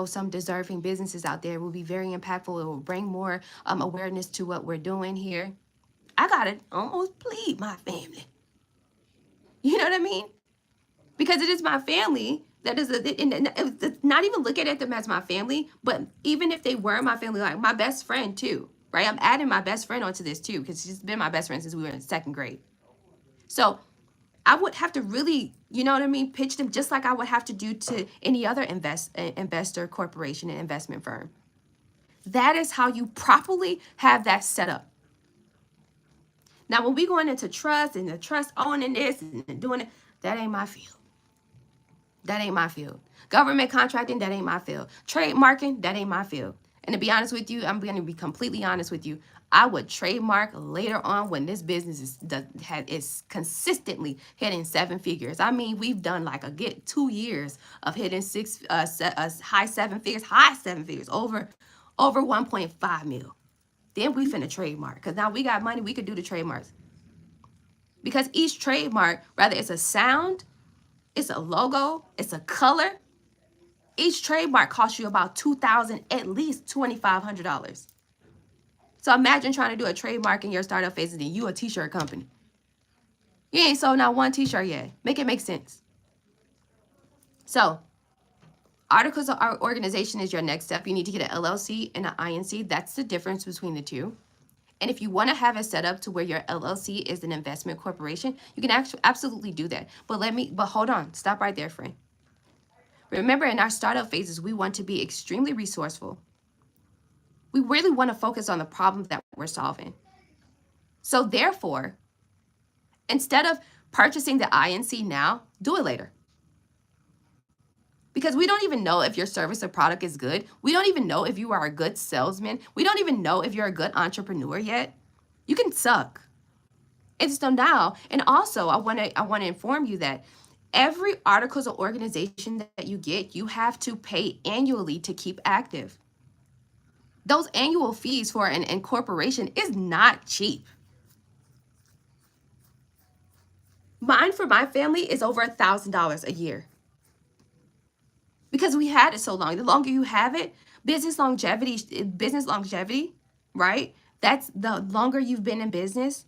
some deserving businesses out there. It will be very impactful. It will bring more awareness to what we're doing here. I got to almost plead my family. You know what I mean? Because it is my family that is, not even looking at them as my family, but even if they were my family, like my best friend too, right? I'm adding my best friend onto this too, because she's been my best friend since we were in second grade. So I would have to really, pitch them just like I would have to do to any other investor, corporation, and investment firm. That is how you properly have that set up. Now, when we going into trust and the trust owning this and doing it, that ain't my field. That ain't my field. Government contracting, that ain't my field. Trademarking, that ain't my field. And to be honest with you, I'm going to be completely honest with you. I would trademark later on when this business is consistently hitting 7 figures. I mean, we've done like 2 years of hitting high 7 figures, over 1.5 mil. Then we finna trademark, because now we got money, we could do the trademarks. Because each trademark, whether it's a sound, it's a logo, it's a color, each trademark costs you about $2,000, at least $2,500. So imagine trying to do a trademark in your startup phase and then you a t-shirt company. You ain't sold not one t-shirt yet. Make it make sense. So articles of organization is your next step. You need to get an LLC and an INC. That's the difference between the two. And if you want to have it set up to where your LLC is an investment corporation, you can actually absolutely do that. But hold on, stop right there, friend. Remember, in our startup phases, we want to be extremely resourceful. We really want to focus on the problem that we're solving. So therefore, instead of purchasing the INC now, do it later. Because we don't even know if your service or product is good. We don't even know if you are a good salesman. We don't even know if you're a good entrepreneur yet. You can suck. And so now, and also I want to inform you that every articles of organization that you get, you have to pay annually to keep active. Those annual fees for an incorporation is not cheap. Mine for my family is over $1,000 a year. Because we had it so long. The longer you have it, business longevity, right? That's the longer you've been in business,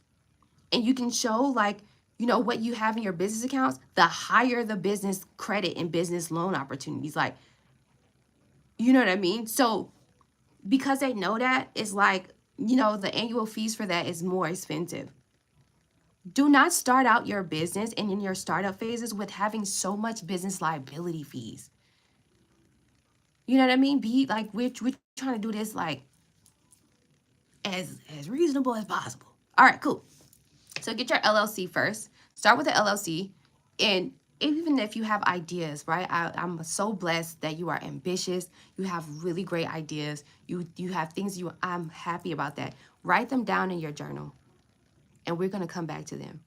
and you can show what you have in your business accounts, the higher the business credit and business loan opportunities. You know what I mean? So because they know that, it's the annual fees for that is more expensive. Do not start out your business and in your startup phases with having so much business liability fees. You know what I mean? We're trying to do this as reasonable as possible. All right, cool. So get your LLC first. Start with the LLC. And even if you have ideas, right? I'm so blessed that you are ambitious. You have really great ideas. You have things I'm happy about that. Write them down in your journal. And we're going to come back to them.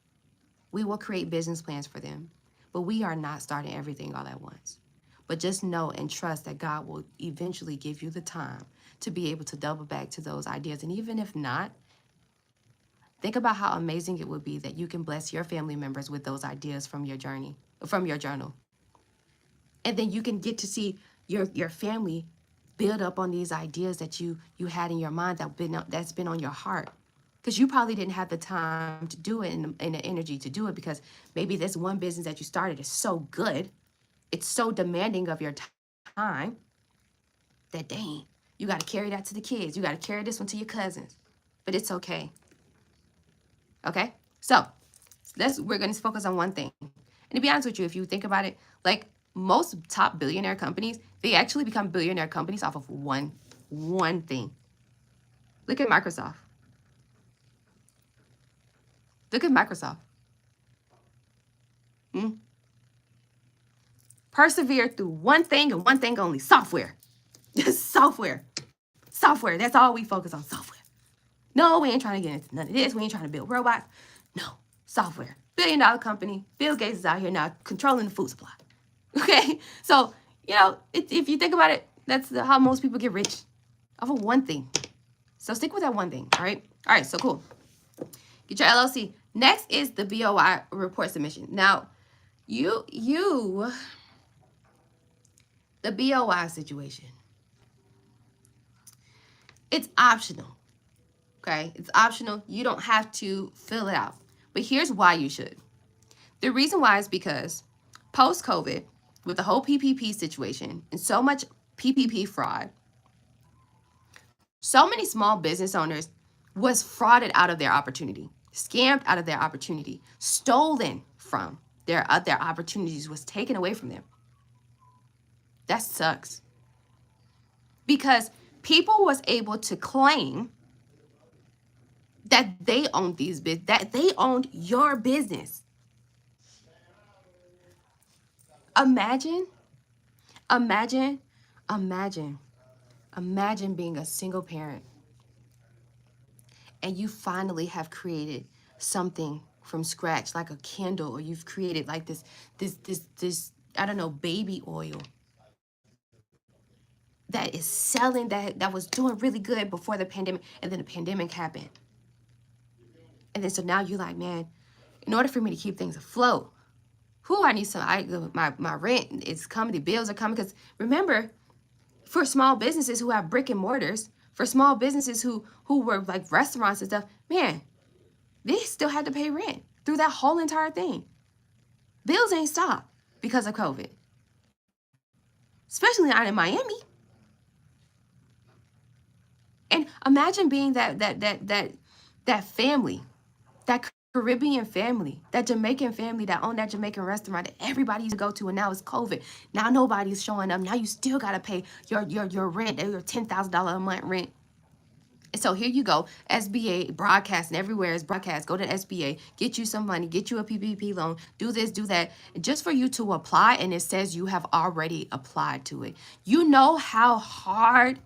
We will create business plans for them. But we are not starting everything all at once. But just know and trust that God will eventually give you the time to be able to double back to those ideas. And even if not, think about how amazing it would be that you can bless your family members with those ideas from your journal. And then you can get to see your family build up on these ideas that you had in your mind that's been on your heart. Because you probably didn't have the time to do it and the energy to do it, because maybe this one business that you started is so good, it's so demanding of your time that, dang, you got to carry that to the kids. You got to carry this one to your cousins. But it's okay. Okay? So we're going to focus on one thing. And to be honest with you, if you think about it, most top billionaire companies, they actually become billionaire companies off of one thing. Look at Microsoft. Look at Microsoft. Persevere through one thing and one thing only: software. Just software. Software. That's all we focus on, software. No, we ain't trying to get into none of this. We ain't trying to build robots. No, software. $1 billion company. Bill Gates is out here now controlling the food supply. Okay? So, if you think about it, That's how most people get rich, off of one thing. So stick with that one thing, all right? All right, so cool. Get your LLC. Next is the BOI report submission. Now, the BOI situation, it's optional, okay? It's optional. You don't have to fill it out. But here's why you should. The reason why is because post-COVID, with the whole PPP situation and so much PPP fraud, so many small business owners was frauded out of their opportunity, scammed out of their opportunity, stolen from their opportunities, was taken away from them. That sucks. Because people was able to claim that they owned that they owned your business. Imagine being a single parent and you finally have created something from scratch, like a candle, or you've created like this I don't know, baby oil that is selling, that was doing really good before the pandemic, and then the pandemic happened. And then so now you're like, man, in order for me to keep things afloat, I need some, my rent is coming, the bills are coming. Because remember, for small businesses who have brick and mortars, for small businesses who were like restaurants and stuff, man, they still had to pay rent through that whole entire thing. Bills ain't stopped because of COVID, especially not in Miami. And imagine being that family, that Caribbean family, that Jamaican family that owned that Jamaican restaurant that everybody used to go to, and now it's COVID. Now nobody's showing up. Now you still gotta pay your rent, your $10,000 a month rent. And so here you go, SBA broadcasting everywhere is broadcast. Go to SBA, get you some money, get you a PPP loan, do this, do that, just for you to apply, and it says you have already applied to it. You know how hard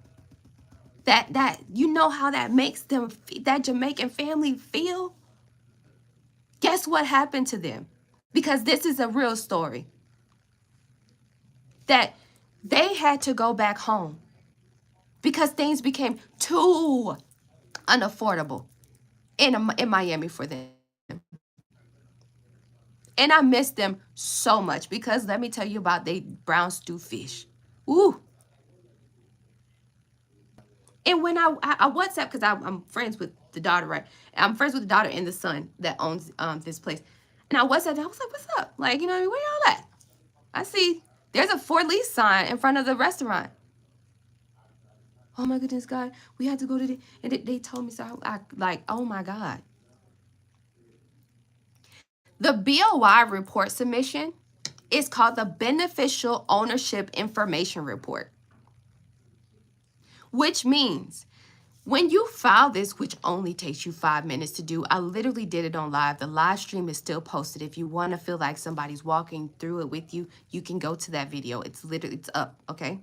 that makes them, that Jamaican family, feel? Guess what happened to them? Because this is a real story. That they had to go back home because things became too unaffordable in Miami for them. And I miss them so much, because let me tell you about they brown stew fish. Ooh. And when I WhatsApp, because I'm friends with the daughter, right? I'm friends with the daughter and the son that owns this place. And I WhatsApped, I was like, what's up? Like, you know what I mean? Where y'all at? I see there's a for lease sign in front of the restaurant. Oh my goodness, God, we had to go to the, and they told me so. I like, oh my God. The BOI report submission is called the Beneficial Ownership Information Report, which means when you file this, which only takes you 5 minutes to do, I literally did it on live. The live stream is still posted. If you want to feel like somebody's walking through it with you, you can go to that video. It's up, okay?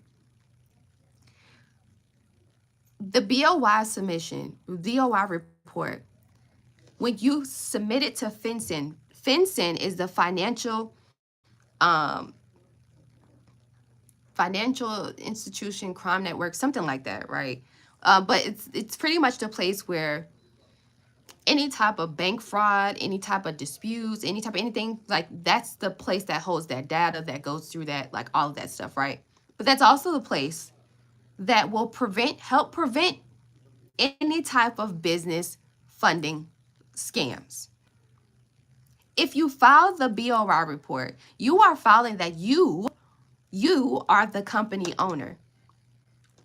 The BOI submission, BOI report, when you submit it to FinCEN, FinCEN is the financial institution crime network, something like that, right? But it's pretty much the place where any type of bank fraud, any type of disputes, any type of anything, like that's the place that holds that data, that goes through that, like all of that stuff, right? But that's also the place that will help prevent any type of business funding scams. If you file the BOI report, you are filing that you are the company owner,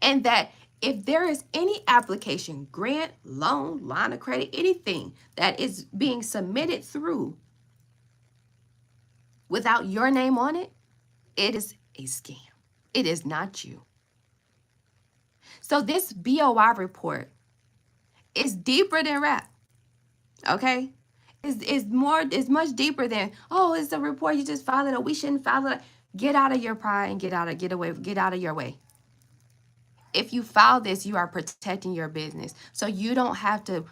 and that if there is any application, grant, loan, line of credit, anything that is being submitted through without your name on it, it is a scam. It is not you. So this BOI report is deeper than rap, okay? It's much deeper than, oh, it's a report, you just file it, or we shouldn't file it. Get out of your pride and get out of your way. If you file this, you are protecting your business. So you don't have to,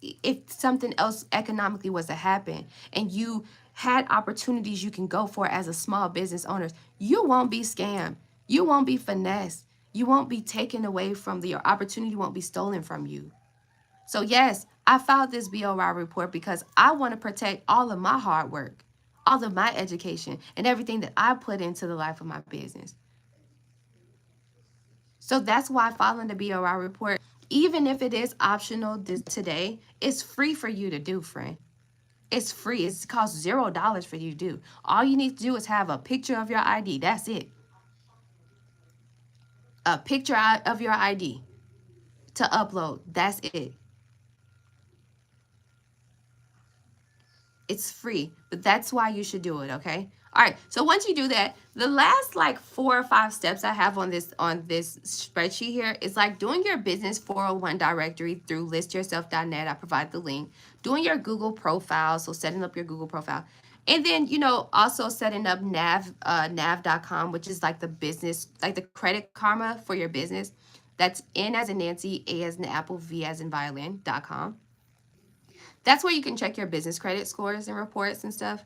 if something else economically was to happen and you had opportunities you can go for as a small business owner, you won't be scammed. You won't be finessed. You won't be taken away from your opportunity, won't be stolen from you. So yes, I filed this BOI report because I want to protect all of my hard work, all of my education, and everything that I put into the life of my business. So that's why filing the BOI report, even if it is optional today, it's free for you to do, friend. It's free. It costs $0 for you to do. All you need to do is have a picture of your ID. That's it. A picture of your ID to upload. That's it. It's free, but that's why you should do it, okay? All right. So once you do that, the last like 4 or 5 steps I have on this spreadsheet here is like doing your business 401 directory through listyourself.net. I provide the link. Doing your Google profile, so setting up your Google profile. And then, also setting up nav.com, which is like the business, like the credit karma for your business. That's N as in Nancy, A as in Apple, V as in violin.com. That's where you can check your business credit scores and reports and stuff.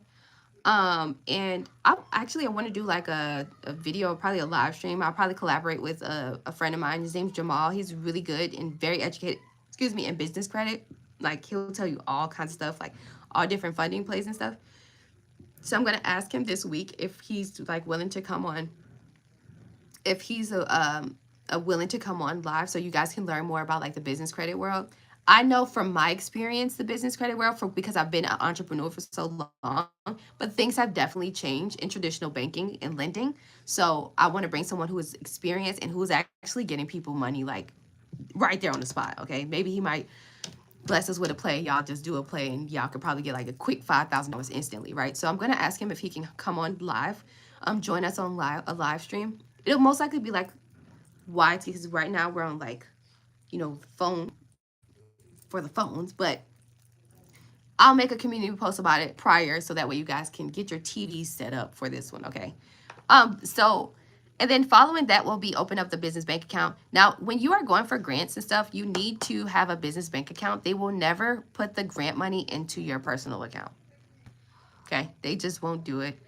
And I want to do like a video, probably a live stream. I'll probably collaborate with a friend of mine. His name's Jamal. He's really good and very educated, in business credit. Like he'll tell you all kinds of stuff, like all different funding plays and stuff. So I'm gonna ask him this week if he's like willing to come on, if he's willing to come on live so you guys can learn more about like the business credit world. I know from my experience, the business credit world, because I've been an entrepreneur for so long, but things have definitely changed in traditional banking and lending. So I want to bring someone who is experienced and who is actually getting people money like right there on the spot. Okay, maybe he might bless us with a play. Y'all just do a play and y'all could probably get like a quick $5,000 instantly, right? So I'm gonna ask him if he can come on live, join us on a live stream. It'll most likely be like YT because right now we're on like phone for the phones, but I'll make a community post about it prior so that way you guys can get your TV set up for this one, okay? So and then following that will be open up the business bank account. Now, when you are going for grants and stuff, you need to have a business bank account. They will never put the grant money into your personal account. Okay? They just won't do it.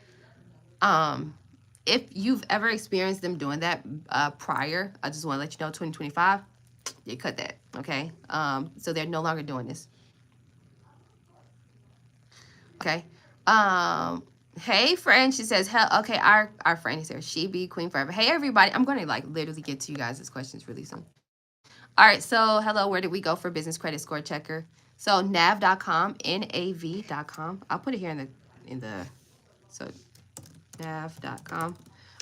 If you've ever experienced them doing that prior, I just want to let you know 2025, they cut that, okay? So they're no longer doing this. Okay. Hey friend, she says, hell, okay, our friend is here. She be queen forever. Hey everybody, I'm gonna like literally get to you guys' questions really soon. All right, so hello, where did we go for business credit score checker? So nav.com, nav.com. I'll put it here so nav.com. All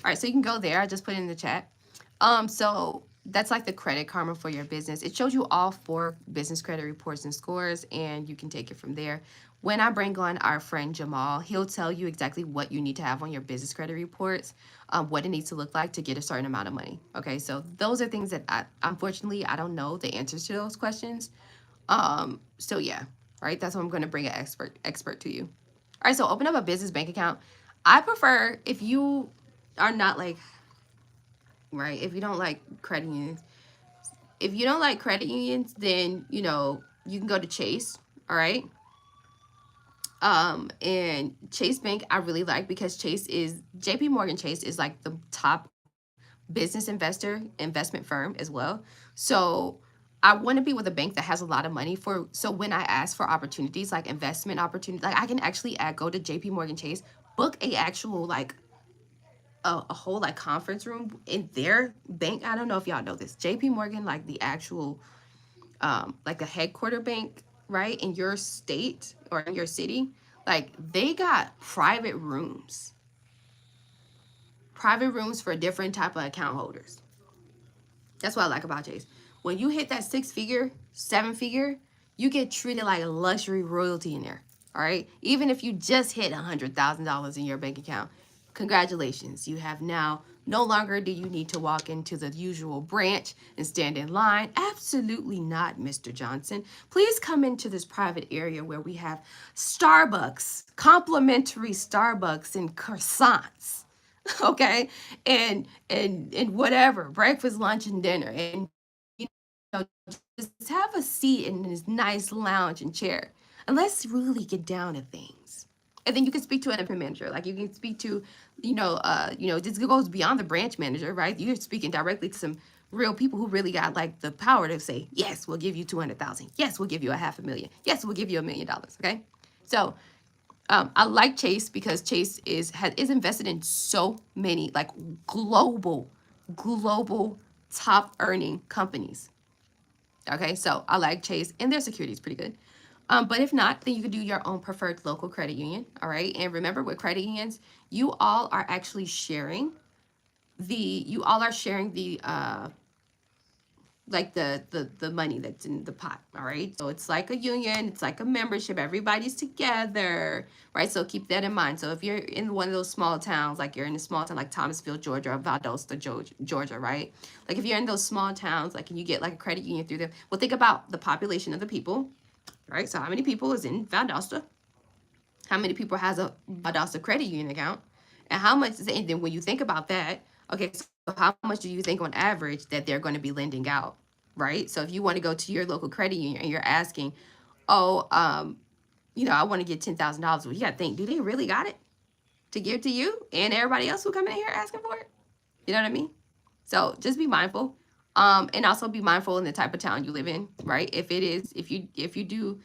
right, so you can go there. I just put it in the chat. So that's like the credit karma for your business. It shows you all 4 business credit reports and scores, and you can take it from there. When I bring on our friend Jamal, he'll tell you exactly what you need to have on your business credit reports, what it needs to look like to get a certain amount of money. Okay, so those are things that unfortunately, I don't know the answers to those questions. So yeah, right. That's what I'm going to bring an expert to you. All right, so open up a business bank account. I prefer if you are not like, right, if you don't like credit unions. If you don't like credit unions, then you can go to Chase. All right. And Chase Bank I really like because JP Morgan Chase is like the top business investment firm as well. So I want to be with a bank that has a lot of money so when I ask for opportunities, like investment opportunities, like I can actually go to JP Morgan Chase, book a actual like a whole like conference room in their bank. I don't know if y'all know this. JP Morgan, like the actual like a headquarter bank, right, in your state or in your city, like they got private rooms for different type of account holders. That's what I like about Chase. When you hit that 6-figure, 7-figure, you get treated like a luxury royalty in there. All right, even if you just hit $100,000 in your bank account, congratulations. You have now no longer do you need to walk into the usual branch and stand in line. Absolutely not, Mr. Johnson. Please come into this private area where we have Starbucks, complimentary Starbucks and croissants. Okay, and whatever, breakfast, lunch, and dinner, and just have a seat in this nice lounge and chair, and let's really get down to things. And then you can speak to an investment manager. Like you can speak to, this goes beyond the branch manager, right? You're speaking directly to some real people who really got like the power to say, yes, we'll give you 200,000. Yes, we'll give you $500,000. Yes, we'll give you $1 million. Okay. So I like Chase because Chase is invested in so many like global top earning companies. Okay, so I like Chase and their security is pretty good. But if not, then you could do your own preferred local credit union. All right, and remember with credit unions, you all are actually sharing the like the money that's in the pot. All right, so it's like a union, it's like a membership, everybody's together, right? So keep that in mind. So if you're in one of those small towns, like you're in a small town like Thomasville, Georgia, or Valdosta, Georgia, right? Like if you're in those small towns, like, and you get like a credit union through them, well, think about the population of the people, right? So how many people is in Valdosta? How many people has a Valdosta credit union account? And how much is it? And then when you think about that, okay, so how much do you think on average that they're going to be lending out, right? So if you want to go to your local credit union and you're asking, oh, I want to get $10,000, well, you got to think, do they really got it to give to you and everybody else who come in here asking for it? You know what I mean? So just be mindful. And also be mindful in the type of town you live in, right? If you do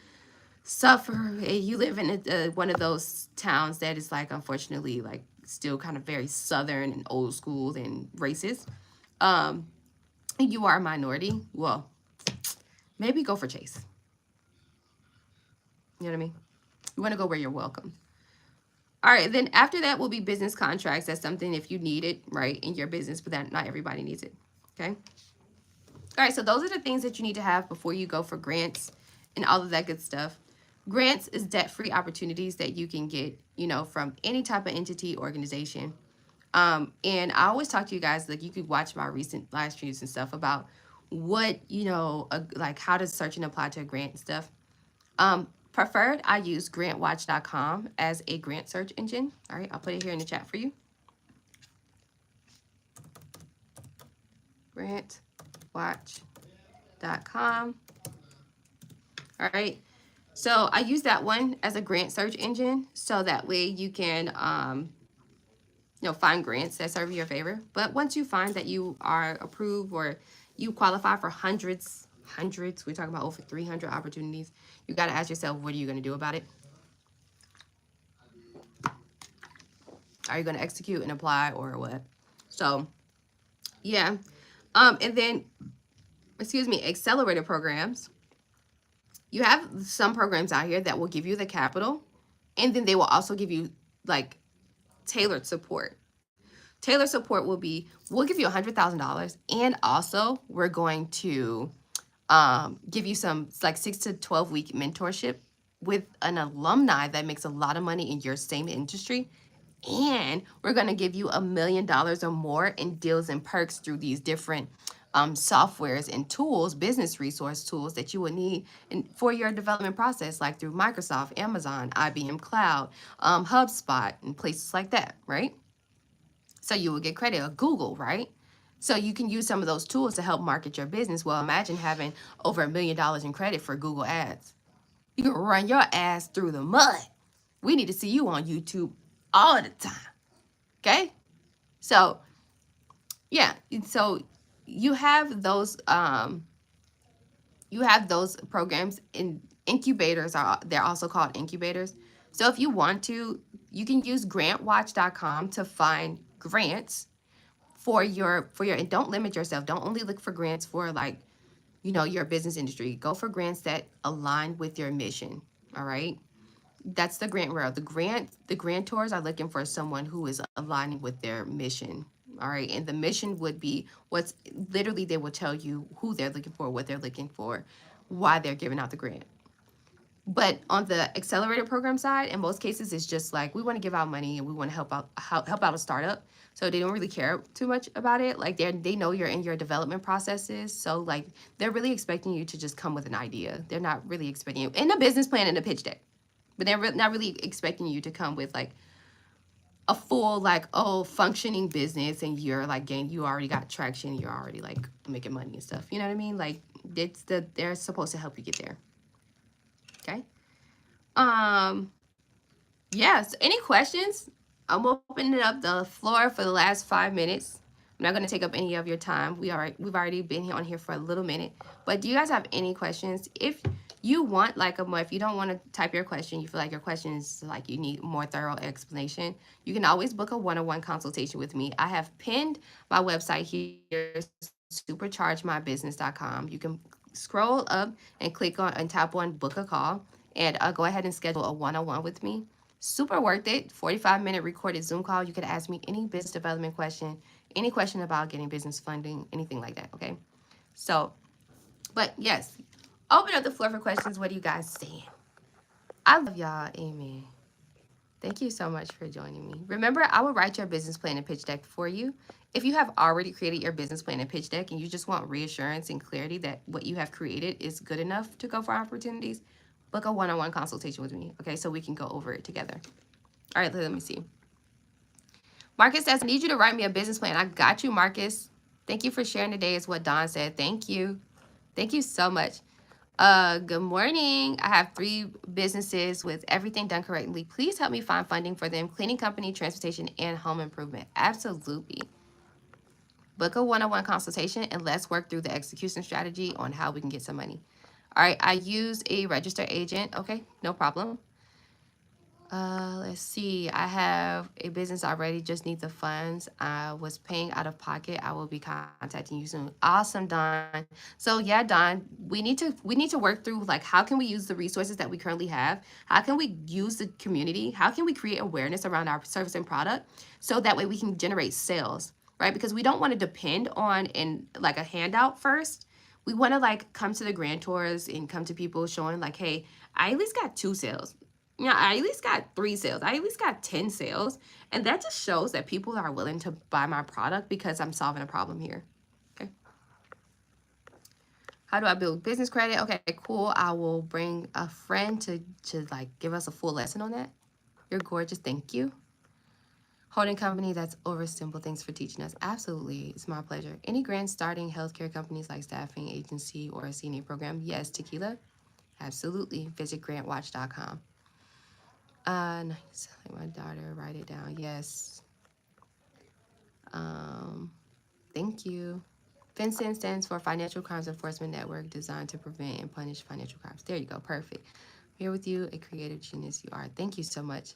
suffer and you live in one of those towns that is like, unfortunately, like still kind of very southern and old school and racist, and you are a minority, well, maybe go for Chase. You know what I mean? You want to go where you're welcome. All right, then after that will be business contracts. That's something if you need it, right, in your business, but that not everybody needs it. Okay. All right, so those are the things that you need to have before you go for grants and all of that good stuff. Grants is debt-free opportunities that you can get, from any type of entity, organization. And I always talk to you guys, like you could watch my recent live streams and stuff about what, like how to search and apply to a grant and stuff. Preferred, I use grantwatch.com as a grant search engine. All right, I'll put it here in the chat for you. Grantwatch.com. All right. So I use that one as a grant search engine, so that way you can, find grants that serve your favor. But once you find that you are approved or you qualify for hundreds, we're talking about over 300 opportunities, you got to ask yourself, what are you going to do about it? Are you going to execute and apply or what? So, yeah. And then, accelerator programs. You have some programs out here that will give you the capital, and then they will also give you like tailored support. Tailored support will be, we'll give you $100,000, and also we're going to give you some like 6 to 12 week mentorship with an alumni that makes a lot of money in your same industry. And we're going to give you $1 million or more in deals and perks through these different softwares and tools, business resource tools that you will need for your development process, like through Microsoft, Amazon, IBM Cloud, HubSpot, and places like that, right? So you will get credit, or Google, right? So you can use some of those tools to help market your business. Well, imagine having over $1 million in credit for Google Ads. You can run your ass through the mud. We need to see you on YouTube all the time. Okay? So, yeah. So you have those programs in incubators. They're also called incubators. So if you want to, you can use grantwatch.com to find grants for your, and don't limit yourself. Don't only look for grants for like, your business industry. Go for grants that align with your mission. All right? That's the grant world. The grantors are looking for someone who is aligning with their mission. All right. And the mission would be what's literally, they will tell you who they're looking for, what they're looking for, why they're giving out the grant. But on the accelerator program side, in most cases, it's just like, we want to give out money and we want to help out a startup. So they don't really care too much about it. Like they know you're in your development processes. So like they're really expecting you to just come with an idea. They're not really expecting you in a business plan and a pitch deck. But they're not really expecting you to come with like a full like, functioning business, and you're like you already got traction, you're already like making money and stuff. You know what I mean? Like they're supposed to help you get there. Okay. Yes. Any questions? I'm opening up the floor for the last 5 minutes. I'm not going to take up any of your time. We've already been here on here for a little minute. But do you guys have any questions? If you want like a more, if you don't want to type your question, you feel like your question is like you need more thorough explanation, you can always book a one-on-one consultation with me. I have pinned my website here, superchargemybusiness.com. You can scroll up and click on and tap on book a call, and go ahead and schedule a one-on-one with me. Super worth it. 45-minute recorded Zoom call. You could ask me any business development question, any question about getting business funding, anything like that. Okay. So, but yes, open up the floor for questions. What are you guys saying? I love y'all. Amen. Thank you so much for joining me. Remember, I will write your business plan and pitch deck for you. If you have already created your business plan and pitch deck and you just want reassurance and clarity that what you have created is good enough to go for opportunities, book a one-on-one consultation with me. Okay, so we can go over it together. All right, let me see. Marcus says, I need you to write me a business plan. I got you, Marcus. Thank you for sharing today, is what Don said. Thank you. Thank you so much. Good morning. I have 3 businesses with everything done correctly. Please help me find funding for them. Cleaning company, transportation, and home improvement. Absolutely. Book a one-on-one consultation and let's work through the execution strategy on how we can get some money. All right. I use a registered agent. Okay. No problem. Let's see. I have a business already, just need the funds. I was paying out of pocket. I will be contacting you soon. Awesome, Don. So yeah, Don, we need to work through like how can we use the resources that we currently have? How can we use the community? How can we create awareness around our service and product so that way we can generate sales, right? Because we don't want to depend on in like a handout first. We want to like come to the grand tours and come to people showing like, hey, I at least got 2 sales. Yeah, I at least got 3 sales. I at least got 10 sales. And that just shows that people are willing to buy my product because I'm solving a problem here. Okay. How do I build business credit? Okay, cool. I will bring a friend to like give us a full lesson on that. You're gorgeous. Thank you. Holding company that's over simple. Thanks for teaching us. Absolutely. It's my pleasure. Any grants starting healthcare companies like staffing agency or a CNA program? Yes, Tequila. Absolutely. Visit grantwatch.com. Nice. Like my daughter, write it down. Yes. Thank you. FinCEN stands for Financial Crimes Enforcement Network, designed to prevent and punish financial crimes. There you go. Perfect. I'm here with you, a creative genius you are. Thank you so much.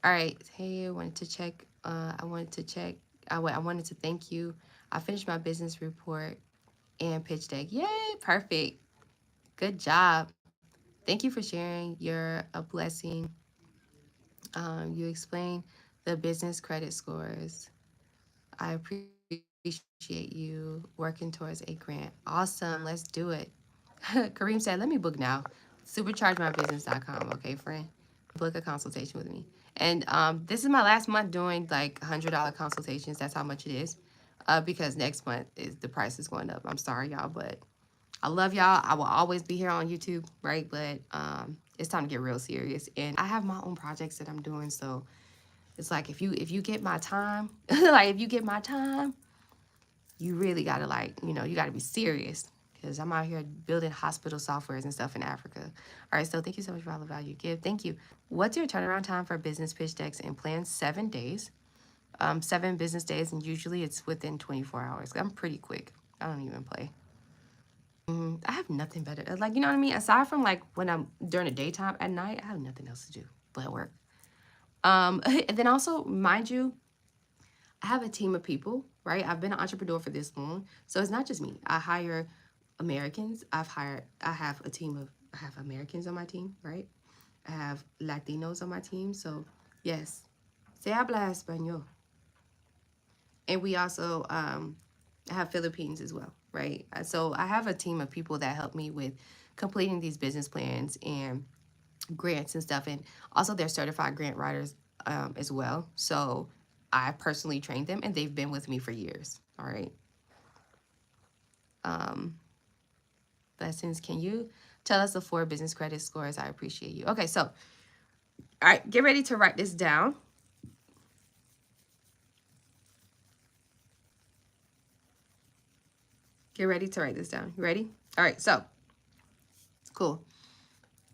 All right. Hey, I wanted to check. I wanted to thank you. I finished my business report and pitch deck. Yay. Perfect. Good job. Thank you for sharing. You're a blessing. You explained the business credit scores. I appreciate you working towards a grant. Awesome. Let's do it. Kareem said, let me book now. Superchargemybusiness.com. Okay, friend. Book a consultation with me. And this is my last month doing like $100 consultations. That's how much it is. Because next month the price is going up. I'm sorry, y'all, but I love y'all. I will always be here on YouTube, right? But it's time to get real serious. And I have my own projects that I'm doing, so it's like if you get my time, like if you get my time, you really gotta like, you gotta be serious. Because I'm out here building hospital softwares and stuff in Africa. All right, so thank you so much for all the value you give. Thank you. What's your turnaround time for business pitch decks and plans? 7 days. 7 business days, and usually it's within 24 hours. I'm pretty quick. I don't even play. I have nothing better. Like, you know what I mean? Aside from like when I'm during the daytime, at night, I have nothing else to do but work. And then also, mind you, I have a team of people, right? I've been an entrepreneur for this long. So it's not just me. I hire Americans. I have I have Americans on my team, right? I have Latinos on my team. So yes, se habla español. And we also have Philippines as well, right? So I have a team of people that help me with completing these business plans and grants and stuff. And also they're certified grant writers as well. So I personally trained them and they've been with me for years. All right. Blessings. Can you tell us the 4 business credit scores? I appreciate you. Okay. So, all right, get ready to write this down. Get ready to write this down. You ready? All right. So, cool.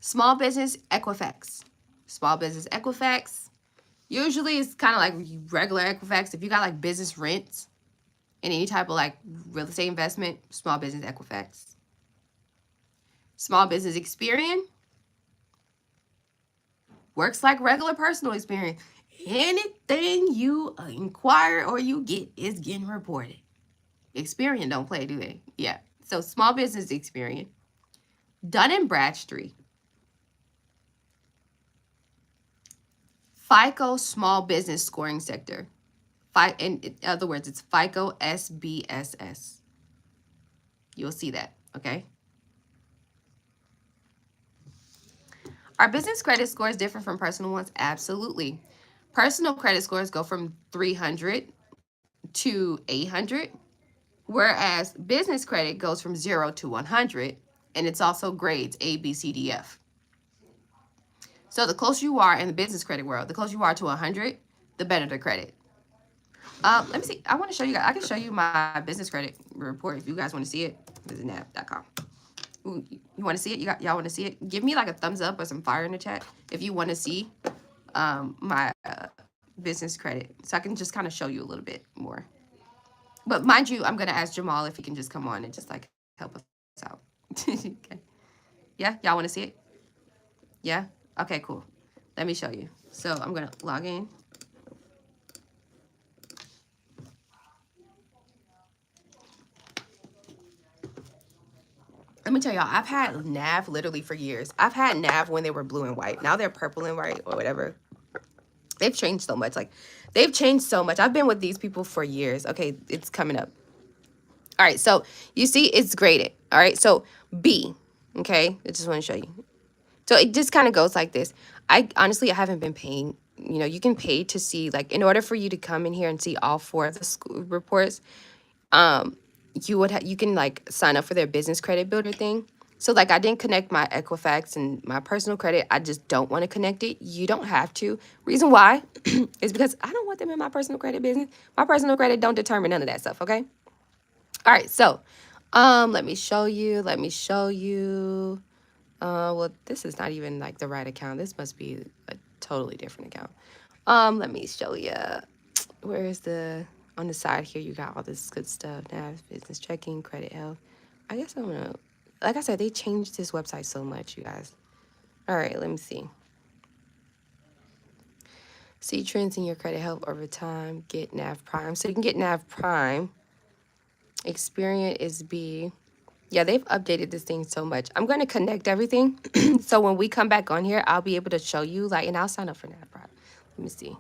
Small business Equifax. Small business Equifax. Usually it's kind of like regular Equifax. If you got like business rents and any type of like real estate investment, small business Equifax. Small business Experian works like regular personal experience. Anything you inquire or you get is getting reported. Experian don't play, do they? Yeah. So small business Experian. Dun and Bradstreet. FICO small business scoring sector. In other words, it's FICO SBSS. You'll see that, okay? Are business credit scores different from personal ones? Absolutely. Personal credit scores go from 300 to 800, whereas business credit goes from 0 to 100, and it's also grades A, B, C, D, F. So the closer you are in the business credit world, the closer you are to 100, the better the credit. Let me see. I want to show you guys. I can show you my business credit report if you guys want to see it. This is nav.com. You want to see it? Y'all want to see it? Give me like a thumbs up or some fire in the chat if you want to see my business credit, so I can just kind of show you a little bit more. But mind you, I'm gonna ask Jamal if he can just come on and just like help us out. Okay. Yeah, y'all want to see it? Yeah. Okay. Cool. Let me show you. So I'm gonna log in. Let me tell y'all, I've had NAV literally for years. I've had NAV when they were blue and white. Now they're purple and white or whatever. They've changed so much. Like, they've changed so much. I've been with these people for years. Okay, it's coming up. All right, so you see it's graded. All right, so B, okay? I just want to show you. So it just kind of goes like this. I haven't been paying. You know, you can pay to see, like, in order for you to come in here and see all 4 of the school reports, you can like sign up for their business credit builder thing. So like I didn't connect my Equifax and my personal credit. I just don't want to connect it. You don't have to. Reason why is because I don't want them in my personal credit business. My personal credit don't determine none of that stuff, okay? All right, so let me show you. Well, this is not even like the right account. This must be a totally different account. Let me show you. Where is the on the side here? You got all this good stuff. Nav, business checking, credit health. I guess I'm gonna, like I said, they changed this website so much, you guys. All right, let me see. See trends in your credit health over time. Get Nav Prime. So you can get Nav Prime. Experian is B. Yeah, they've updated this thing so much. I'm going to connect everything. So when we come back on here, I'll be able to show you, like, and I'll sign up for Nav Prime. Let me see.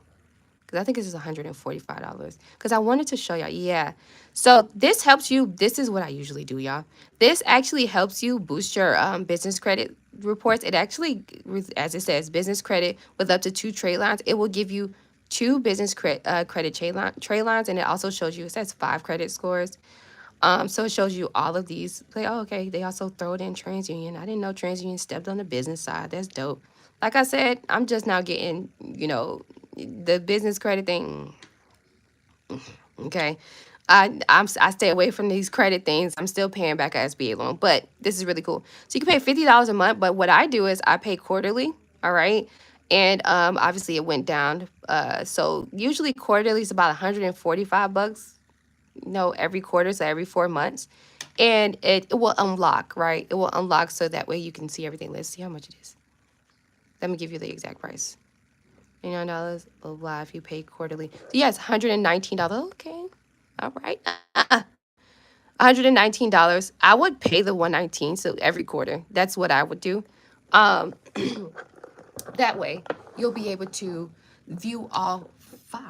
Because I think this is $145. Because I wanted to show y'all. Yeah. So this helps you. This is what I usually do, y'all. This actually helps you boost your business credit reports. It actually, as it says, business credit with up to 2 trade lines. It will give you 2 business credit trade lines. And it also shows you, it says 5 credit scores. So it shows you all of these. Like, oh, okay. They also throw it in TransUnion. I didn't know TransUnion stepped on the business side. That's dope. Like I said, I'm just now getting, you know, the business credit thing. Okay. I stay away from these credit things. I'm still paying back a SBA loan, but this is really cool. So you can pay $50 a month, but what I do is I pay quarterly. All right. And obviously it went down. So usually quarterly is about $145. No, every quarter, so every 4 months. And it will unlock, right? It will unlock so that way you can see everything. Let's see how much it is. Let me give you the exact price. $89 blah if you pay quarterly. So yes, $119. Okay. All right. $119. I would pay the $119, so every quarter. That's what I would do. That way you'll be able to view all 5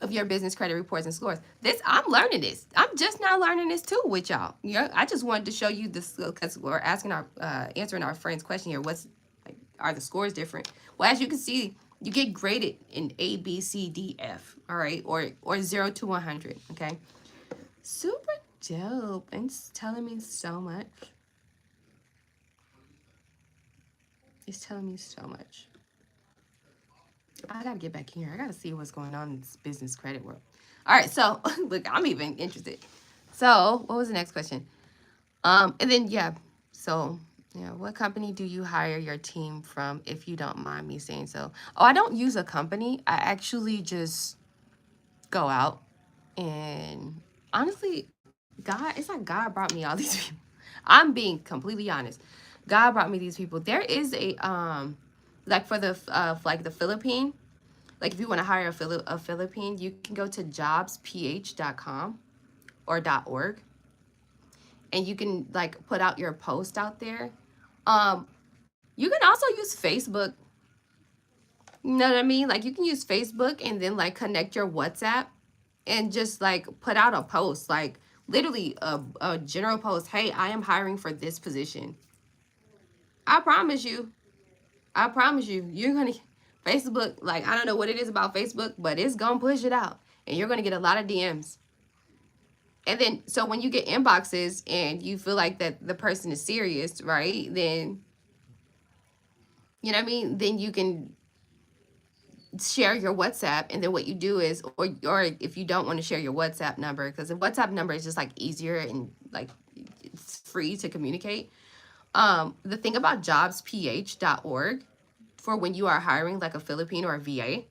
of your business credit reports and scores. I'm learning this. I'm just now learning this too with y'all. Yeah, I just wanted to show you this because we're answering our friend's question here. Are the scores different? Well, as you can see, you get graded in A, B, C, D, F. All right, or 0 to 100. Okay, super dope. And it's telling me so much. It's telling me so much. I gotta get back here. I gotta see what's going on in this business credit world. All right, so look, I'm even interested. So what was the next question? And then yeah, so Yeah, what company do you hire your team from, if you don't mind me saying so? Oh, I don't use a company. I actually just go out and honestly, God, it's like God brought me all these people. I'm being completely honest. God brought me these people. There is a like for the like the Philippine, like if you want to hire a Philippine, you can go to jobsph.com or .org, and you can like put out your post out there. You can also use Facebook. You know what I mean? Like you can use Facebook and then like connect your WhatsApp and just like put out a post, like literally a general post. Hey, I am hiring for this position. I promise you, I promise you, you're gonna Facebook, like I don't know what it is about Facebook, but it's gonna push it out. And you're gonna get a lot of DMs. And then so when you get inboxes and you feel like that the person is serious, right? Then you know what I mean? Then you can share your WhatsApp, and then what you do is, or if you don't want to share your WhatsApp number, because the WhatsApp number is just like easier and like it's free to communicate. The thing about jobsph.org for when you are hiring like a Philippine or a VA,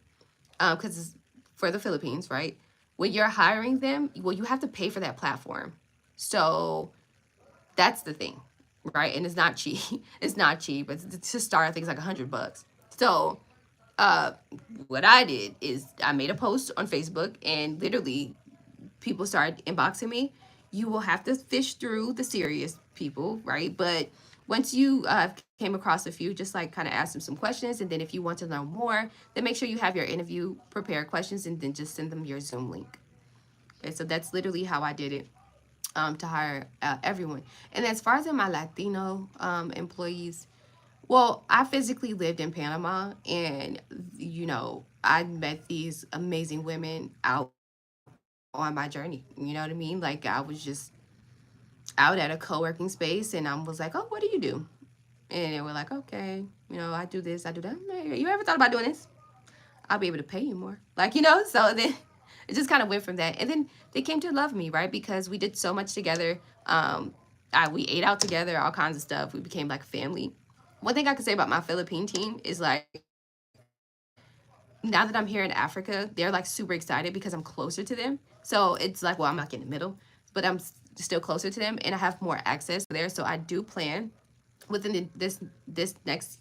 because it's for the Philippines, right? When you're hiring them, well, you have to pay for that platform. So that's the thing, right? And it's not cheap. It's not cheap. It's to start, I think it's like $100. So uh, what I did is I made a post on Facebook, and literally people started inboxing me. You will have to fish through the serious people, right? But once you came across a few, just like kind of ask them some questions. And then if you want to know more, then make sure you have your interview prepared questions and then just send them your Zoom link. Okay, so that's literally how I did it, to hire everyone. And as far as in my Latino employees, well, I physically lived in Panama, and I met these amazing women out on my journey. You know what I mean? Like I was just out at a co-working space, and I was like, "Oh, what do you do?" And they were like, "Okay, I do this, I do that." I'm like, you ever thought about doing this? I'll be able to pay you more. Like, so then it just kind of went from that. And then they came to love me, right? Because we did so much together. We ate out together, all kinds of stuff. We became like family. One thing I could say about my Philippine team is like, now that I'm here in Africa, they're like super excited because I'm closer to them. So it's like, well, I'm not in the middle, but I'm still closer to them, and I have more access there. So I do plan within this next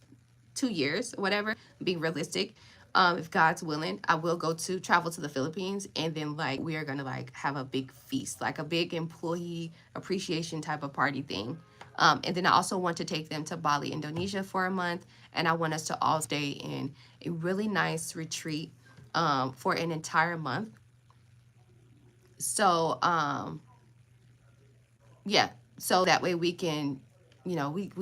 2 years or whatever, being realistic. If God's willing, I will travel to the Philippines, and then like we are gonna like have a big feast, like a big employee appreciation type of party thing. And then I also want to take them to Bali, Indonesia for a month, and I want us to all stay in a really nice retreat for an entire month. So yeah, so that way we can, we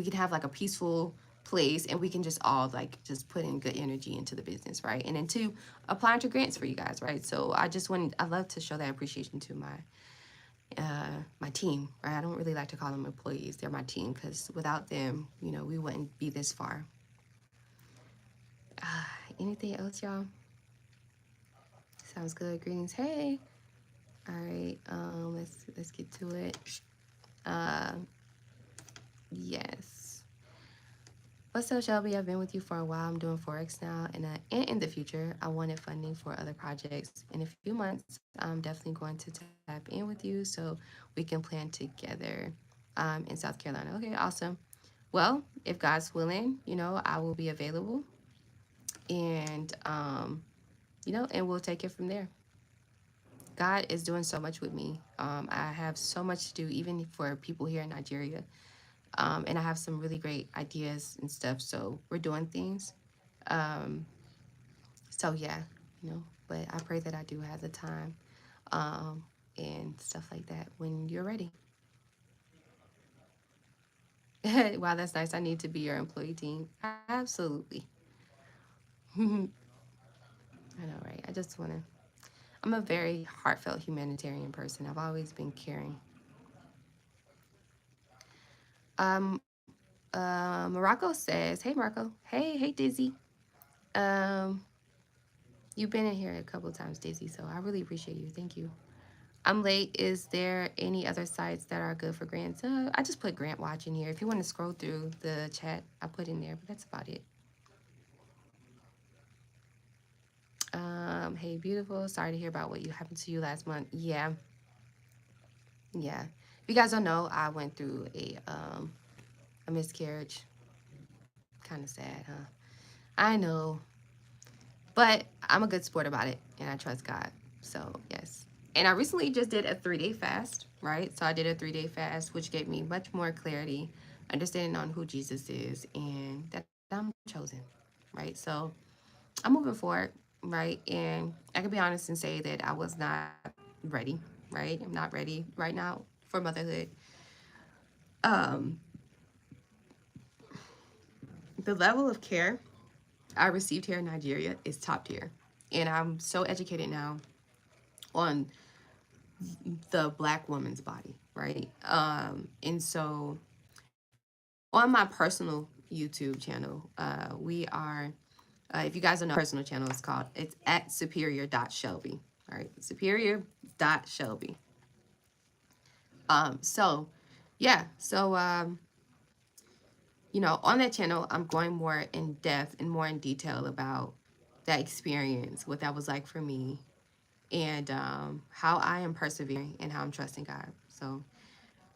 can have like a peaceful place, and we can just all like just put in good energy into the business, right? And then two, applying to grants for you guys, right? So I love to show that appreciation to my team, right? I don't really like to call them employees. They're my team, because without them, we wouldn't be this far. Anything else, y'all? Sounds good. Greetings. Hey. All right. Let's get to it. Uh, yes. What's up, Shelby? I've been with you for a while. I'm doing Forex now, and in the future, I wanted funding for other projects. In a few months, I'm definitely going to tap in with you so we can plan together in South Carolina. Okay, awesome. Well, if God's willing, I will be available, and and we'll take it from there. God is doing so much with me. I have so much to do, even for people here in Nigeria. And I have some really great ideas and stuff. So we're doing things. Um, so yeah, but I pray that I do have the time and stuff like that when you're ready. Wow, that's nice. I need to be your employee team. Absolutely. I know, right? I just want to. I'm a very heartfelt humanitarian person. I've always been caring. Um, Morocco says, "Hey, Marco. Hey, Dizzy. Um, you've been in here a couple times, Dizzy. So I really appreciate you. Thank you. I'm late. Is there any other sites that are good for grants? I just put Grant Watch in here. If you want to scroll through the chat, I put in there, but that's about it. Hey, beautiful. Sorry to hear about what you happened to you last month. Yeah, yeah. If you guys don't know, I went through a miscarriage. Kind of sad, huh? I know, but I'm a good sport about it, and I trust God. So yes. And I recently just did a 3-day fast, right? So I did a 3-day fast, which gave me much more clarity, understanding on who Jesus is, and that I'm chosen, right? So I'm moving forward, right? And I can be honest and say that I was not ready, right? I'm not ready right now for motherhood. Um, the level of care I received here in Nigeria is top tier. And I'm so educated now on the black woman's body, right? And so on my personal YouTube channel, we are, if you guys don't know, personal channel is called, it's at superior.shelby, all right? Superior.shelby. So yeah, so you know, on that channel, I'm going more in depth and more in detail about that experience, what that was like for me, and how I am persevering and how I'm trusting God. So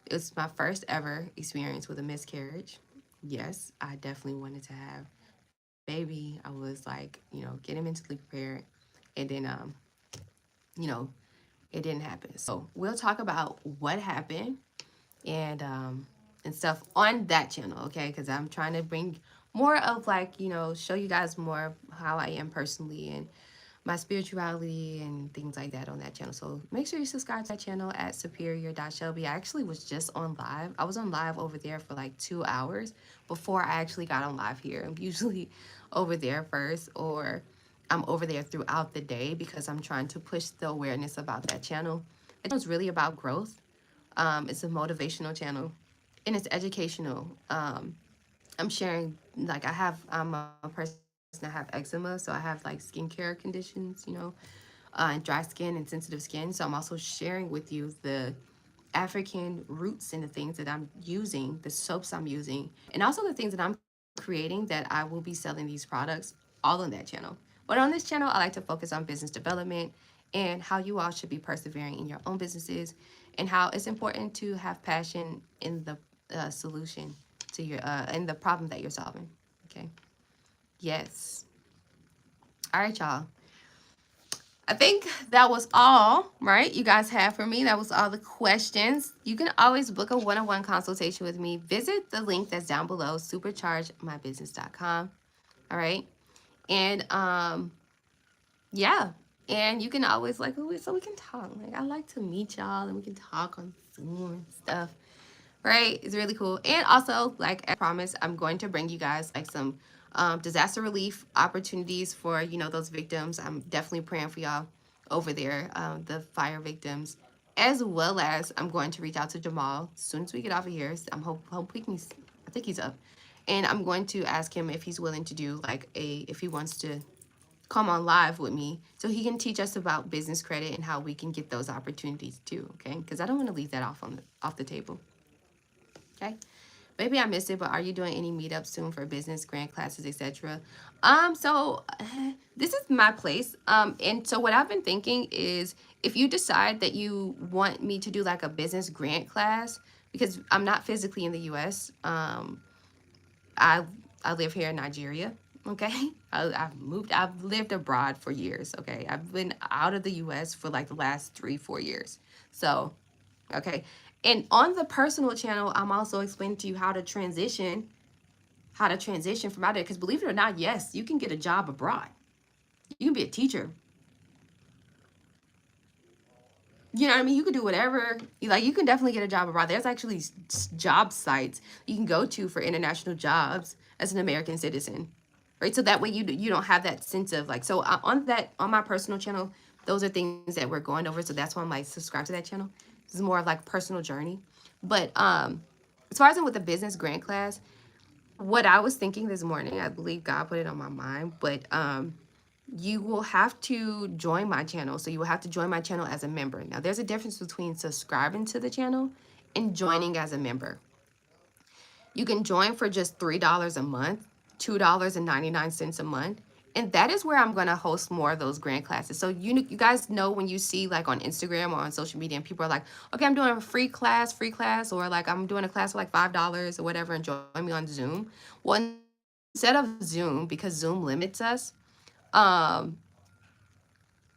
it was my first ever experience with a miscarriage. Yes, I definitely wanted to have baby. I was like, you know, getting mentally prepared, and then you know, it didn't happen. So we'll talk about what happened and stuff on that channel, okay? Because I'm trying to bring more of like, you know, show you guys more of how I am personally and my spirituality and things like that on that channel. So make sure you subscribe to that channel at superior.shelby. I actually was just on live. I was on live over there for like 2 hours before I actually got on live here. I'm usually over there first, or I'm over there throughout the day because I'm trying to push the awareness about that channel. It's really about growth. It's a motivational channel and it's educational. I'm sharing, like, I'm a person that have eczema, so I have like skincare conditions, you know, and dry skin and sensitive skin. So I'm also sharing with you the African roots and the things that I'm using, the soaps I'm using, and also the things that I'm creating that I will be selling these products all on that channel. But on this channel, I like to focus on business development and how you all should be persevering in your own businesses and how it's important to have passion in the solution to your in the problem that you're solving. Okay. Yes. All right, y'all. I think that was all, right? You guys have for me. That was all the questions. You can always book a one-on-one consultation with me. Visit the link that's down below, superchargemybusiness.com. All right. And yeah. And you can always like, so we can talk. Like, I like to meet y'all and we can talk on Zoom and stuff. Right? It's really cool. And also, like I promised, I'm going to bring you guys like some disaster relief opportunities for, you know, those victims. I'm definitely praying for y'all over there, the fire victims, as well as I'm going to reach out to Jamal as soon as we get off of here. Hope we can, I think he's up. And I'm going to ask him if he's willing to do like if he wants to come on live with me so he can teach us about business credit and how we can get those opportunities too, okay? Because I don't want to leave that off the table. Okay. Maybe I missed it, but are you doing any meetups soon for business, grant classes, etc.? So this is my place. And so what I've been thinking is if you decide that you want me to do like a business grant class, because I'm not physically in the US, I I live here in Nigeria. Okay. I've lived abroad for years. Okay. I've been out of the US for like the last 3-4 years. So okay. And on the personal channel, I'm also explaining to you how to transition from out there. Because believe it or not, yes, you can get a job abroad. You can be a teacher. You know what I mean? You can do whatever. You can definitely get a job abroad. There's actually job sites you can go to for international jobs as an American citizen, right? So that way you don't have that sense of like. So on my personal channel, those are things that we're going over. So that's why I'm like subscribe to that channel. This is more of like personal journey. But as far as with the business grant class, what I was thinking this morning, I believe God put it on my mind, but you will have to join my channel. So you will have to join my channel as a member. Now, there's a difference between subscribing to the channel and joining as a member. You can join for just $3 a month, $2.99 a month. And that is where I'm going to host more of those grant classes. So you guys know when you see like on Instagram or on social media and people are like, okay, I'm doing a free class, or like I'm doing a class for like $5 or whatever and join me on Zoom. Well, instead of Zoom, because Zoom limits us, um,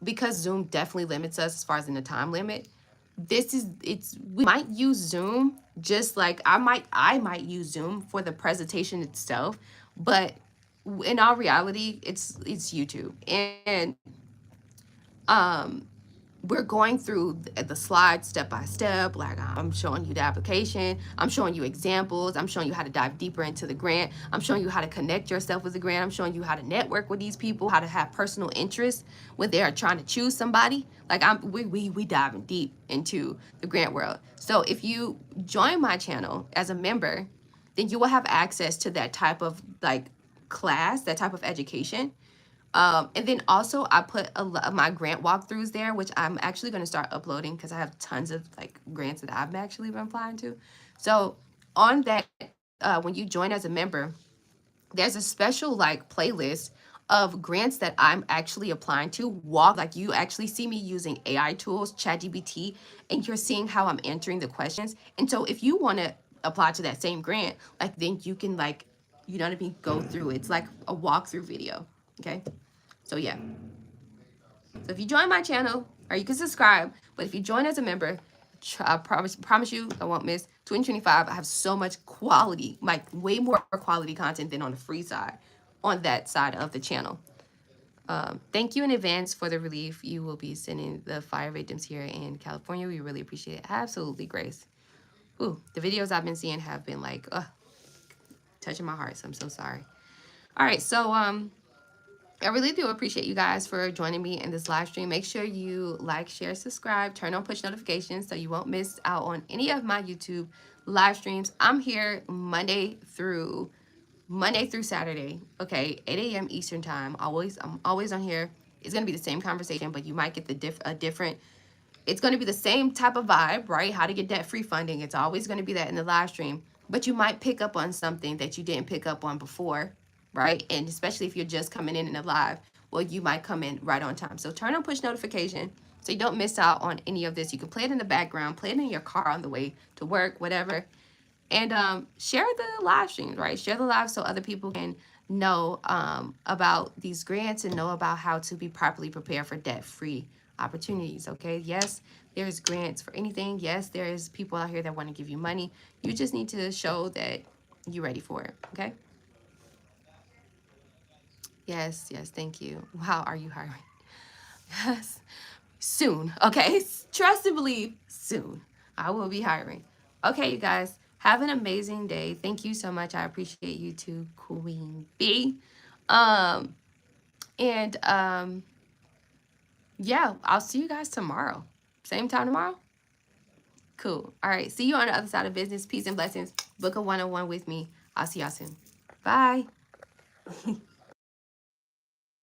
because Zoom definitely limits us as far as in the time limit, we might use Zoom just like I might use Zoom for the presentation itself, but in all reality, it's YouTube. And um we're going through the slides step by step. Like I'm showing you the application, I'm showing you examples, I'm showing you how to dive deeper into the grant, I'm showing you how to connect yourself with the grant, I'm showing you how to network with these people, how to have personal interest when they are trying to choose somebody. Like we diving deep into the grant world. So if you join my channel as a member, then you will have access to that type of like class, that type of education. And then also I put a lot of my grant walkthroughs there, which I'm actually going to start uploading because I have tons of like grants that I've actually been applying to. So on that, when you join as a member, there's a special like playlist of grants that I'm actually applying to. Like you actually see me using AI tools, ChatGPT, and you're seeing how I'm answering the questions. And so if you want to apply to that same grant, like then you can like, you know what I mean, go through it. It's like a walkthrough video. Okay. So yeah. So if you join my channel, or you can subscribe, but if you join as a member, I promise you I won't miss 2025. I have so much quality, like way more quality content than on the free side, on that side of the channel. Thank you in advance for the relief you will be sending the fire victims here in California. We really appreciate it. Absolutely, Grace. Ooh, the videos I've been seeing have been like, touching my heart. So I'm so sorry. All right, so I really do appreciate you guys for joining me in this live stream. Make sure you like, share, subscribe, turn on push notifications so you won't miss out on any of my YouTube live streams. I'm here Monday through Saturday, okay, 8 a.m. Eastern time. I'm always on here. It's gonna be the same conversation, but you might get a different. It's gonna be the same type of vibe, right? How to get debt-free funding. It's always gonna be that in the live stream, but you might pick up on something that you didn't pick up on before, right? And especially if you're just coming in the live, well, you might come in right on time. So turn on push notification so you don't miss out on any of this. You can play it in the background, play it in your car on the way to work, whatever. And share the live streams, right? Share the live so other people can know about these grants and know about how to be properly prepared for debt-free opportunities, okay? Yes, there's grants for anything. Yes, there's people out here that want to give you money. You just need to show that you're ready for it, okay? Yes, thank you. Wow, are you hiring? Yes, soon, okay? Trust and believe, soon. I will be hiring. Okay, you guys, have an amazing day. Thank you so much. I appreciate you too, Queen B. Um, and yeah, I'll see you guys tomorrow. Same time tomorrow? Cool. All right, see you on the other side of business. Peace and blessings. Book a one-on-one with me. I'll see y'all soon. Bye.